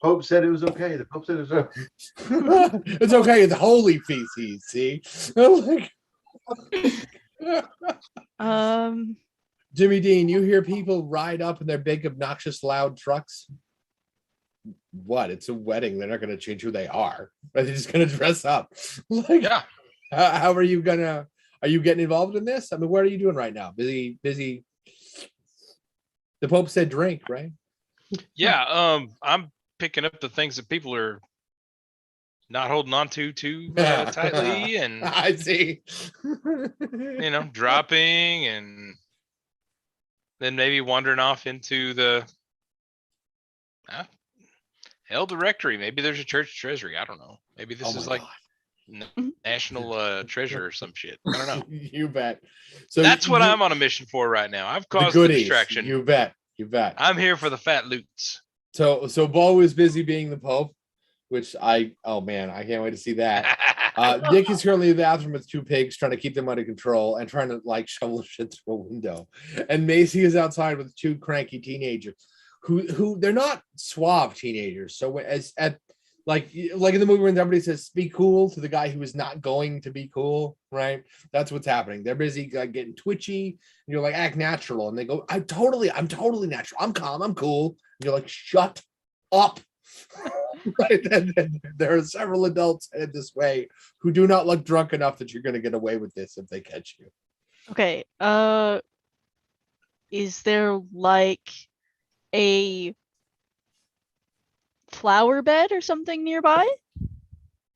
Pope said it was okay. The Pope said it was okay. It's okay. It's holy feces. See, Jimmy Dean, you hear people ride up in their big, obnoxious, loud trucks. What? It's a wedding. They're not going to change who they are. They're just going to dress up. Yeah. How are you gonna? Are you getting involved in this? I mean, what are you doing right now? Busy. The Pope said drink, right? Yeah, I'm picking up the things that people are not holding on to too tightly, and I see. dropping, and then maybe wandering off into the hell directory. Maybe there's a church treasury. I don't know. Maybe this Oh is my like God. national treasure or some shit. I don't know. You bet. So That's what I'm on a mission for right now. I've the caused the goodies. distraction. You bet. You bet. I'm here for the fat loots. So Bo is busy being the Pope, which oh man, I can't wait to see that. Nick is currently in the bathroom with 2 pigs, trying to keep them under control and trying to like shovel shit through a window. And Macy is outside with 2 cranky teenagers who they're not suave teenagers. So as at like in the movie when everybody says be cool to the guy who is not going to be cool, right? That's what's happening. They're busy like getting twitchy, and you're like act natural, and they go, I'm totally natural. I'm calm, I'm cool. And you're like, shut up. Right. And there are several adults headed this way who do not look drunk enough that you're going to get away with this if they catch you. Okay. Is there like a flower bed or something nearby?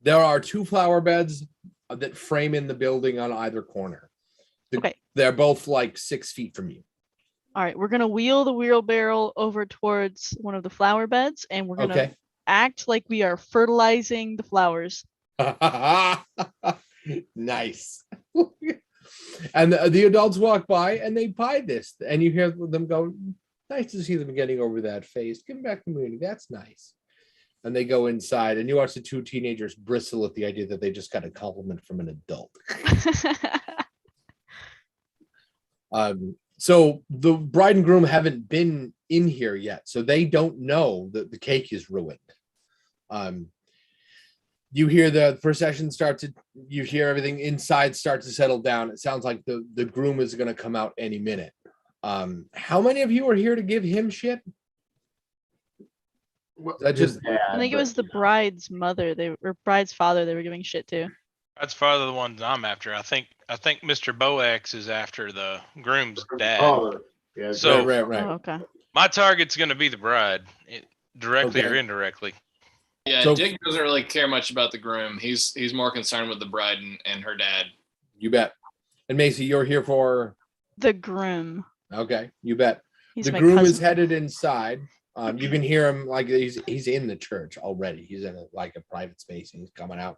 There are 2 flower beds that frame in the building on either corner. Okay. They're both like 6 feet from you. All right, we're gonna wheel the wheelbarrow over towards one of the flower beds, and we're gonna act like we are fertilizing the flowers. Nice. And the adults walk by and they buy this, and you hear them go, nice to see them getting over that phase. Give them back to the community. That's nice. And they go inside, and you watch the 2 teenagers bristle at the idea that they just got a compliment from an adult. So the bride and groom haven't been in here yet, so they don't know that the cake is ruined. You hear the procession you hear everything inside start to settle down. It sounds like the groom is going to come out any minute. How many of you are here to give him shit? I think it was the bride's mother, or bride's father they were giving shit to. That's farther the ones I'm after. I think Mr. Boax is after the groom's dad. Yeah. So right. Oh, okay. My target's going to be the bride, directly or indirectly. Yeah, So- Dick doesn't really care much about the groom. He's more concerned with the bride and her dad. You bet. And Macy, you're here for The groom. okay. You bet. He's The my groom is cousin. headed inside. You can hear him like he's in the church already. He's in a private space and he's coming out.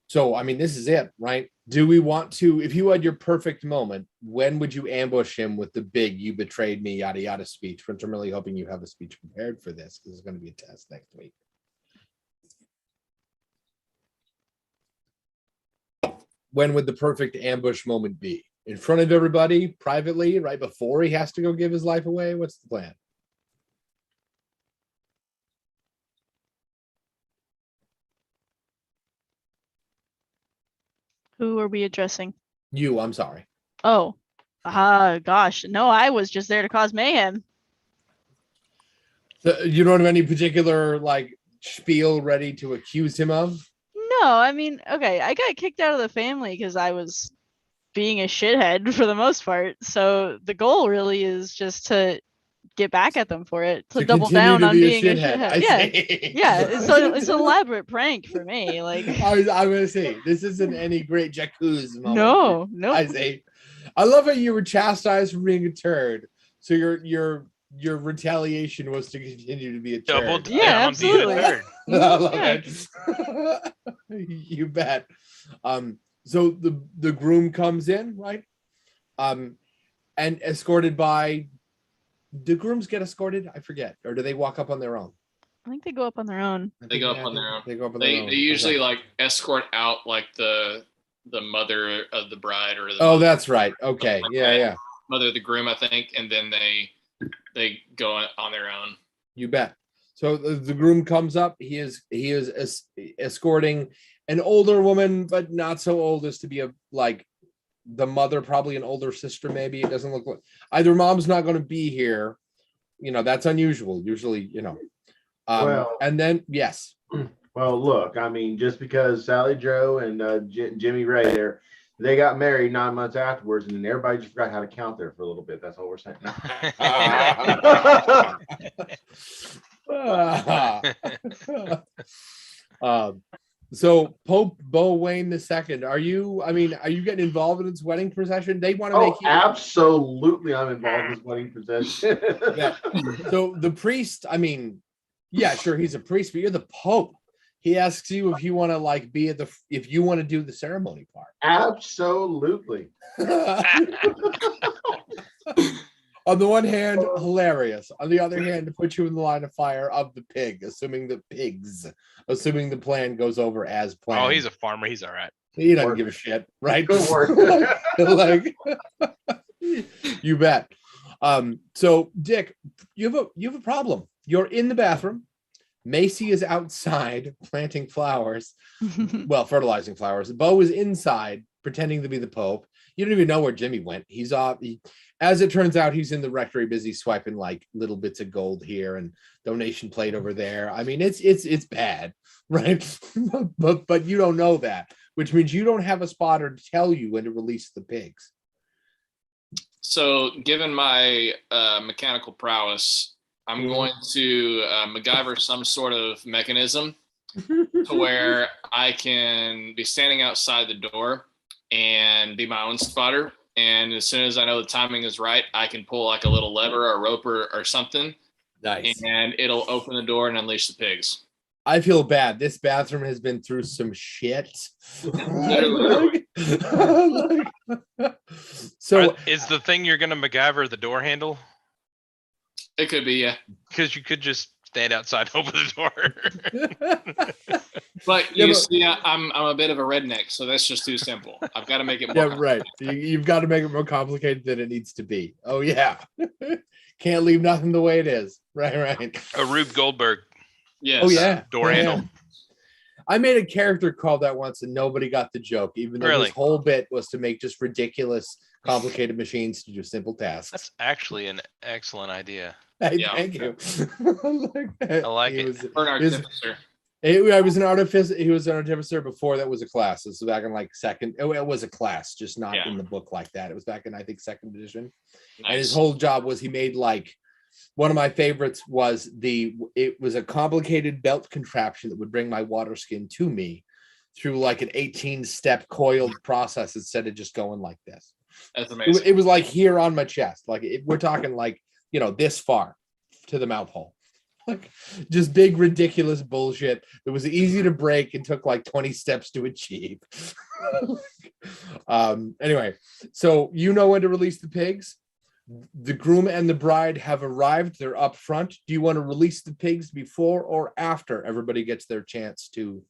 So I mean, this is it, right? Do we want to? If you had your perfect moment, when would you ambush him with the big "you betrayed me" yada yada speech? Which I'm really hoping you have a speech prepared for this because it's going to be a test next week. When would the perfect ambush moment be? In front of everybody, privately, right before he has to go give his life away? What's the plan? Who are we addressing? You, I'm sorry. Oh, gosh. No, I was just there to cause mayhem. So you don't have any particular like spiel ready to accuse him of? No, I mean, okay, I got kicked out of the family because I was being a shithead for the most part. So the goal really is just to get back at them for it, to double continue down to on be being a shithead. Yeah, it's an elaborate prank for me. Like, I'm gonna say this isn't any great jacuzzi moment. no. I say, I love how you were chastised for being a turd. So your retaliation was to continue to be a turd. Double down Yeah, on being a absolutely. nerd. I love Yeah. it. You bet. So the groom comes in, right? And escorted by. Do grooms get escorted? I forget. Or do they walk up on their own? I think they go up on their own. They go up on their own. They go up on their own. They usually Okay. like escort out like the mother of the bride or the Oh, that's right. Okay. Yeah. mother of the groom, I think, and then they go on their own. You bet. So the groom comes up. He is escorting an older woman, but not so old as to be like the mother, probably an older sister. Maybe it doesn't look like either mom's not going to be here. That's unusual. Usually, Well- and then yes, Well, look, I mean, just because Sally Joe and Jimmy Ray there, They got married 9 months afterwards, and then everybody just forgot how to count there for a little bit. That's all we're saying. So Pope Bowen II, are you getting involved in this wedding procession? They want to make you absolutely. I'm involved in this wedding procession. Yeah. So the priest, yeah, sure, he's a priest, but you're the Pope. He asks you if you want to if you want to do the ceremony part. Absolutely. On the one hand, hilarious. On the other hand, to put you in the line of fire of the pig, assuming the plan goes over as planned. Oh, he's a farmer. He's all right. He doesn't give a shit, right? Good work. You bet. So Dick, you have a problem. You're in the bathroom. Macy is outside planting flowers, fertilizing flowers. Bo is inside pretending to be the Pope. You don't even know where Jimmy went. He's off. As it turns out, he's in the rectory, busy swiping like little bits of gold here and donation plate over there. It's bad, right? but you don't know that, which means you don't have a spotter to tell you when to release the pigs. So, given my mechanical prowess, I'm going to MacGyver some sort of mechanism to where I can be standing outside the door and be my own spotter. And as soon as I know the timing is right, I can pull like a little lever or a rope or something. Nice. And it'll open the door and unleash the pigs. I feel bad. This bathroom has been through some shit. So is the thing you're gonna MacGyver the door handle? It could be, yeah. Because you could just stand outside and open the door. But you see, I'm a bit of a redneck, so that's just too simple. I've got to make it more. Yeah, right. You've got to make it more complicated than it needs to be. Oh yeah, can't leave nothing the way it is. Right. A Rube Goldberg. Yes. Oh yeah. Door handle. Yeah. I made a character called that once, and nobody got the joke. Even though Really? His whole bit was to make just ridiculous, complicated machines to do simple tasks. That's actually an excellent idea. Yeah. Thank you. I like it. For an artificer. I was an artificer. He was an artificer before that was a class. This was back in like second. It was a class, just not in the book like that. It was back in I think second edition. Nice. And his whole job was he made like one of my favorites was it was a complicated belt contraption that would bring my water skin to me through like an 18-step coiled process instead of just going like this. That's amazing. It was like here on my chest. Like we're talking like, this far to the mouth hole. Like just big, ridiculous bullshit that was easy to break and took like 20 steps to achieve. Anyway, so you know when to release the pigs. The groom and the bride have arrived. They're up front. Do you want to release the pigs before or after everybody gets their chance to,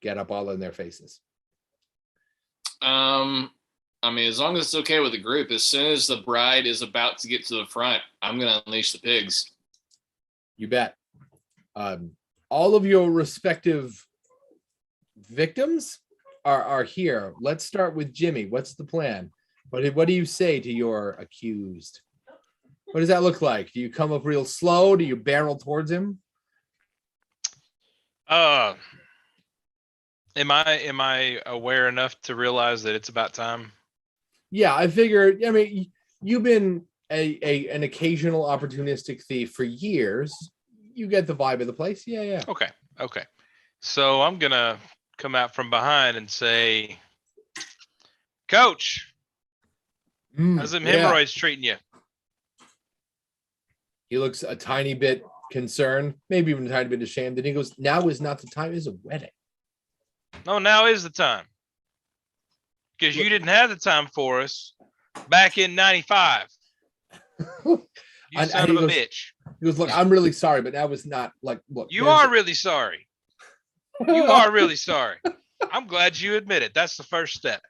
get up all in their faces? As long as it's okay with the group, as soon as the bride is about to get to the front, I'm going to unleash the pigs. You bet. All of your respective victims are here. Let's start with Jimmy. What's the plan? What do you say to your accused? What does that look like? Do you come up real slow? Do you barrel towards him? Am I aware enough to realize that it's about time? Yeah, I figure. You've been an occasional opportunistic thief for years. You get the vibe of the place. Yeah. Okay. So I'm gonna come out from behind and say, Coach, how's them hemorrhoids treating you? He looks a tiny bit concerned, maybe even a tiny bit ashamed. And he goes, "Now is not the time. It's a wedding." No, now is the time. Because you didn't have the time for us back in 95. You son of a bitch. He goes, "Look, I'm really sorry, but that was not like, look. You are really sorry. You are really sorry. I'm glad you admit it. That's the first step.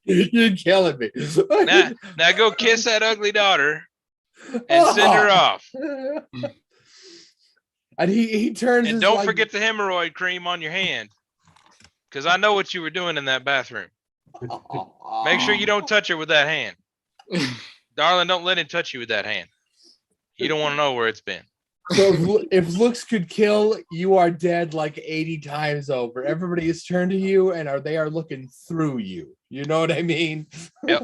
You're killing me. Now go kiss that ugly daughter and send her off. And he turns and don't forget the hemorrhoid cream on your hand, because I know what you were doing in that bathroom. Make sure you don't touch her with that hand. Darling, don't let him touch you with that hand. You don't want to know where it's been. So if looks could kill, you are dead like 80 times over. Everybody is turned to you and they are looking through you. You know what I mean? Yep.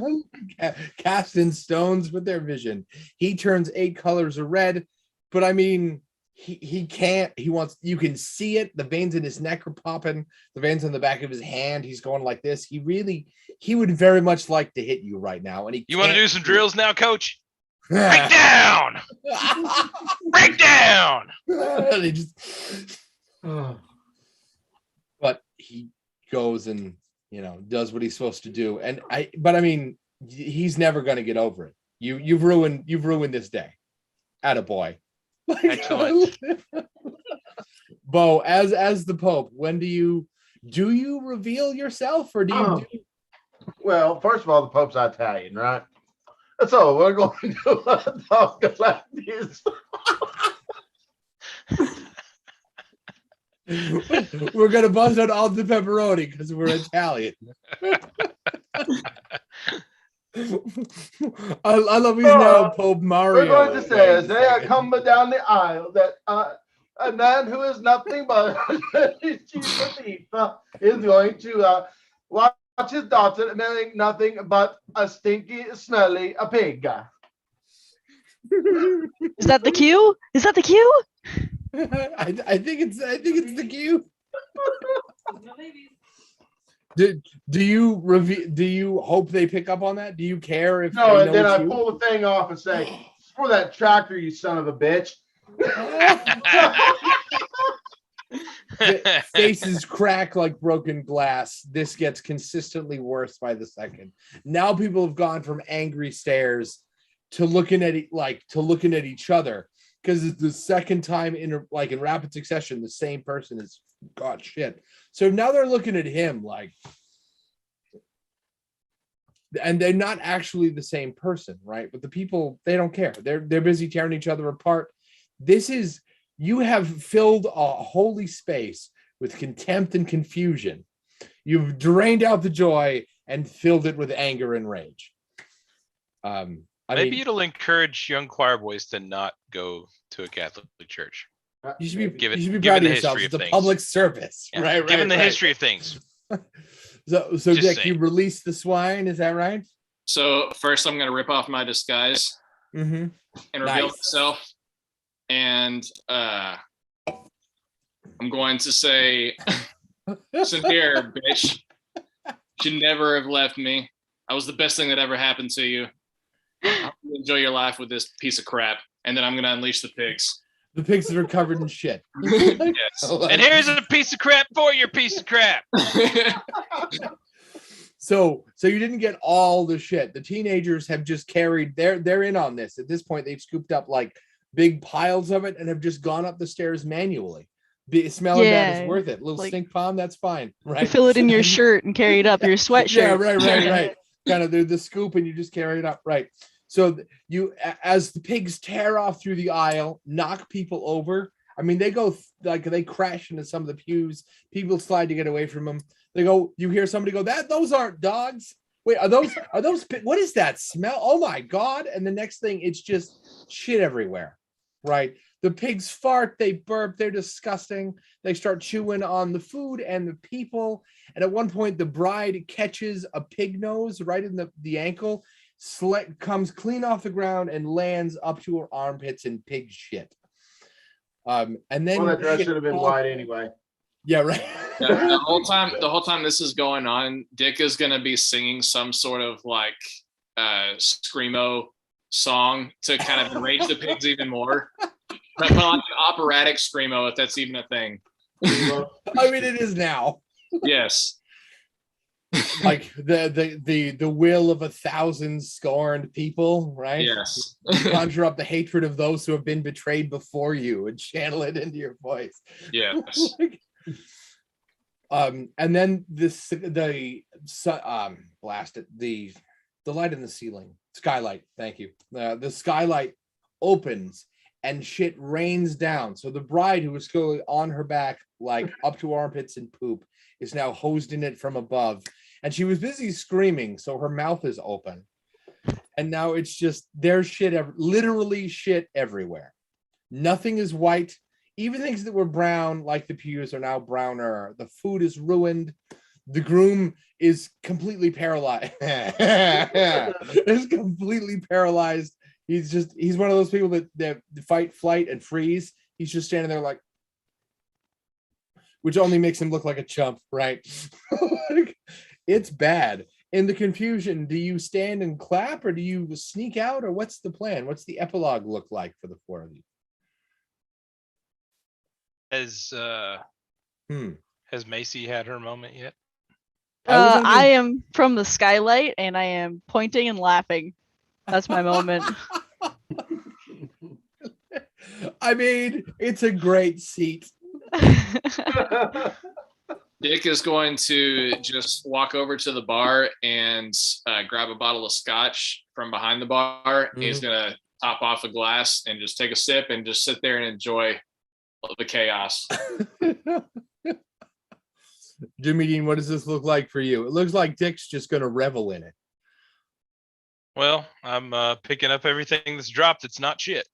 Casting stones with their vision. He turns 8 colors of red, but I mean, he can't. He wants. You can see it. The veins in his neck are popping. The veins on the back of his hand. He's going like this. He would very much like to hit you right now. And you want to do some drills now, Coach? Break down! Break down! But he goes and does what he's supposed to do. And I mean, he's never going to get over it. You've ruined this day. Attaboy. Excellent. Bo, as the Pope, when do you reveal yourself, or do you do? Well, first of all, the Pope's Italian, right? So we're going to talk like this. We're gonna buzz out all the pepperoni because we're Italian. I love you now, Pope Mario. We're going to say, as they come down the aisle, that a man who is nothing but a thief is going to watch his daughter marrying nothing but a stinky, smelly pig. Is that the cue? Is that the cue? I think it's the cue. Do you hope they pick up on that? Do you care if no? And then I pull the thing off and say, "It's for that tractor, you son of a bitch." Faces crack like broken glass. This gets consistently worse by the second. Now people have gone from angry stares to looking at each other, because it's the second time in rapid succession the same person has got shit. So now they're looking at him like, and they're not actually the same person, right? But the people, they don't care. They're busy tearing each other apart. You have filled a holy space with contempt and confusion. You've drained out the joy and filled it with anger and rage. Maybe it'll encourage young choir boys to not go to a Catholic church. You should be given proud of the yourself. history It's of a things. public service, Yeah, right? Given the right. history of things. So Just Dick, saying. you released the swine, is that right? So first, I'm going to rip off my disguise Mm-hmm. and reveal Nice. myself, and I'm going to say, "Listen here, bitch. You should never have left me. I was the best thing that ever happened to you. Enjoy your life with this piece of crap." And then I'm going to unleash the pigs. The pigs that are covered in shit. Yes. And here's a piece of crap for your piece of crap. So you didn't get all the shit. The teenagers have just carried. They're in on this. At this point, they've scooped up like big piles of it and have just gone up the stairs manually. Smelling that is worth it. Little stink palm, that's fine, right? You fill it in your shirt and carry it up your sweatshirt. Yeah, right. Kind of the scoop, and you just carry it up, right? So as the pigs tear off through the aisle, knock people over. I mean, they go they crash into some of the pews. People slide to get away from them. They go. You hear somebody go, "Those aren't dogs. Wait, are those? What is that smell? Oh my god!" And the next thing, it's just shit everywhere, right? The pigs fart, they burp, they're disgusting. They start chewing on the food and the people. And at one point, the bride catches a pig nose right in the ankle, comes clean off the ground and lands up to her armpits in pig shit. And then Well, that dress should have been white anyway. Yeah, right. The whole time this is going on, Dick is going to be singing some sort of like screamo song to kind of enrage the pigs even more. But like an operatic screamo, if that's even a thing. I mean, it is now. Yes. Like the will of 1,000 scorned people, right? Yes. Conjure up the hatred of those who have been betrayed before you and channel it into your voice. Yes. And then the light in the ceiling, skylight. Thank you. The skylight opens and shit rains down. So the bride, who was still on her back, like up to armpits in poop, is now hosed in it from above. And she was busy screaming, so her mouth is open. And now it's just, there's shit, literally shit everywhere. Nothing is white. Even things that were brown, like the pews, are now browner. The food is ruined. The groom is completely paralyzed. Is completely paralyzed. He's one of those people that fight, flight, and freeze. He's just standing there like, which only makes him look like a chump, right? It's bad. In the confusion, do you stand and clap, or do you sneak out, or what's the plan? What's the epilogue look like for the four of you? Has Macy had her moment yet? I am from the skylight and I am pointing and laughing. That's my moment. I mean, it's a great seat. Dick is going to just walk over to the bar and grab a bottle of scotch from behind the bar. Mm-hmm. He's going to top off a glass and just take a sip and just sit there and enjoy the chaos. Jimmy Dean, what does this look like for you? It looks like Dick's just going to revel in it. Well, I'm picking up everything that's dropped. It's not shit.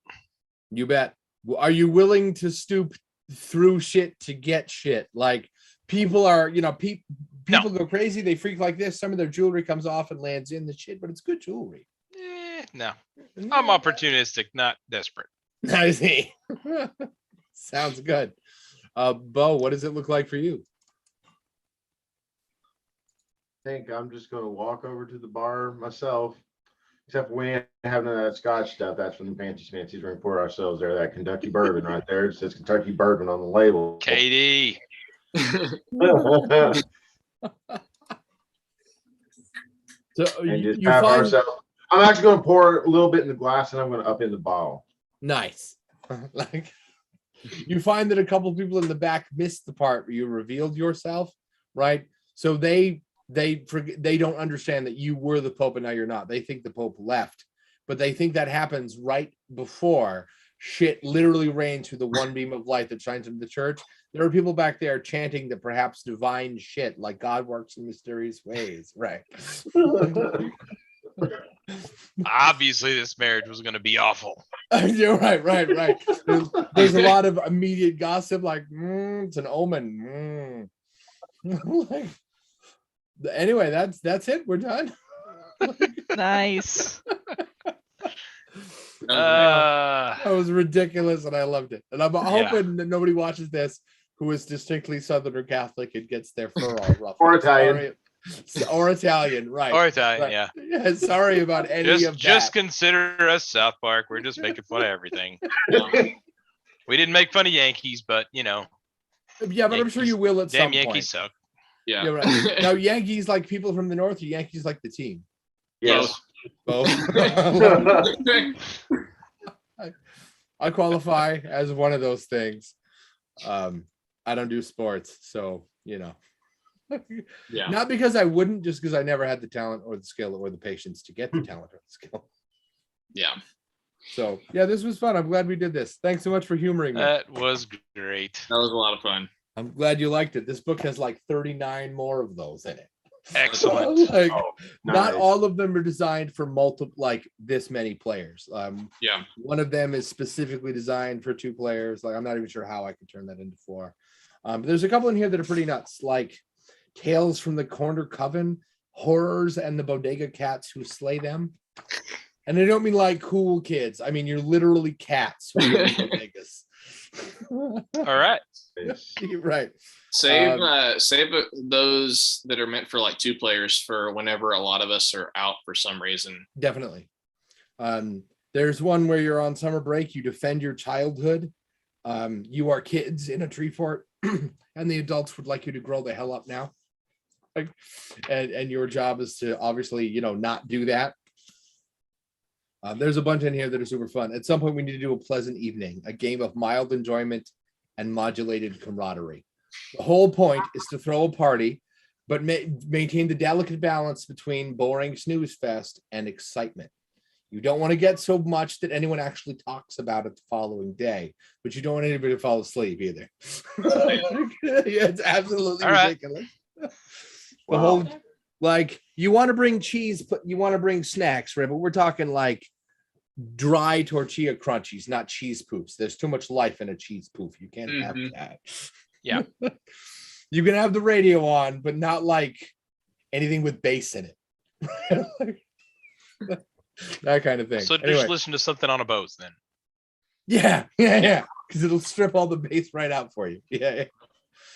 You bet. Are you willing to stoop through shit to get shit? Like, people are, people go crazy. They freak like this. Some of their jewelry comes off and lands in the shit, but it's good jewelry. No. I'm opportunistic, not desperate. I see. Sounds good. Bo, what does it look like for you? I think I'm just going to walk over to the bar myself. Except for we ain't having none of that Scotch stuff. That's from the fancy drink for ourselves there. That Kentucky bourbon right there. It says Kentucky bourbon on the label. Katie. So And just you have find ourselves. I'm actually going to pour a little bit in the glass and I'm going to up in the bottle. nice. Like, you find that a couple of people in the back missed the part where you revealed yourself, right? So they don't understand that you were the Pope and now you're not. They think the Pope left, but they think that happens right before shit literally rains through the one beam of light that shines into the church. There are people back there chanting that perhaps divine shit, like God works in mysterious ways, right? Obviously, this marriage was going to be awful. You're right. There's a lot of immediate gossip, like it's an omen. Like, anyway, that's it. We're done. Nice. That was ridiculous, and I loved it. And I'm hoping that nobody watches this who is distinctly Southern or Catholic and gets their fur all ruffled. Or Italian. Or Italian, right? Or Italian, Right. yeah. Sorry about any of that. Just consider us South Park. We're just making fun of everything. We didn't make fun of Yankees, but Yeah, but I'm sure you will at damn some Yankees point. suck. Yeah. Yeah, right. Now, Yankees like people from the north, or Yankees like the team? Yes. Both. I qualify as one of those things. I don't do sports, so Yeah. not because I wouldn't, just because I never had the talent or the skill or the patience to get the talent or the skill. Yeah. So yeah, this was fun. I'm glad we did this. Thanks so much for humoring me. That was great. That was a lot of fun. I'm glad you liked it. This book has like 39 more of those in it. Excellent. Like, Oh, not nice. all of them are designed for multiple, like this many players. Yeah. One of them is specifically designed for 2 players. Like, I'm not even sure how I could turn that into 4. But there's a couple in here that are pretty nuts, like Tales from the Corner Coven, Horrors and the Bodega Cats Who Slay Them. And I don't mean like cool kids. I mean, you're literally cats who live in bodegas. All right. You're right. Save those that are meant for like 2 players for whenever a lot of us are out for some reason. Definitely. There's one where you're on summer break, you defend your childhood. You are kids in a tree fort, and the adults would like you to grow the hell up now. Like, and your job is to obviously, not do that. There's a bunch in here that are super fun. At some point, we need to do a pleasant evening, a game of mild enjoyment and modulated camaraderie. The whole point is to throw a party, but maintain the delicate balance between boring snooze fest and excitement. You don't want to get so much that anyone actually talks about it the following day, but you don't want anybody to fall asleep either. Yeah, it's absolutely ridiculous. The whole, like, you want to bring cheese, but you want to bring snacks, right? But we're talking like dry tortilla crunchies, not cheese poofs. There's too much life in a cheese poof. You can't have that. Yeah. You can have the radio on, but not like anything with bass in it. That kind of thing. So Anyway. just listen to something on a Bose then. Yeah. Because it'll strip all the bass right out for you. Yeah.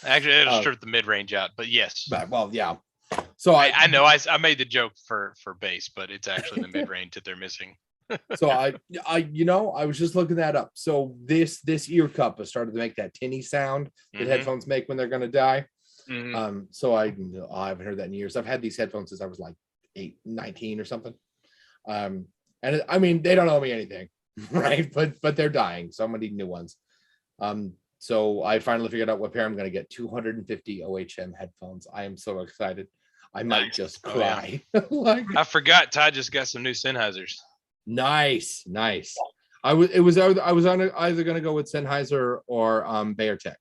Actually, it'll Oh. strip the mid range out, but yes. But, well, yeah. So I know I made the joke for bass, but it's actually the mid range that they're missing. So I was just looking that up. So this ear cup has started to make that tinny sound that Mhm. headphones make when they're gonna die. Mhm. So I haven't heard that in years. I've had these headphones since I was like 19 or something. And I mean, they don't owe me anything, right? But they're dying, so I'm gonna need new ones. So I finally figured out what pair I'm gonna get. 250 OHM headphones. I am so excited. I might Nice. just Oh, yeah. cry. Like, I forgot Ty just got some new Sennheisers. nice. I was either gonna go with Sennheiser or Bayertech.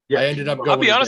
Yeah. I ended up going. I'll be with honest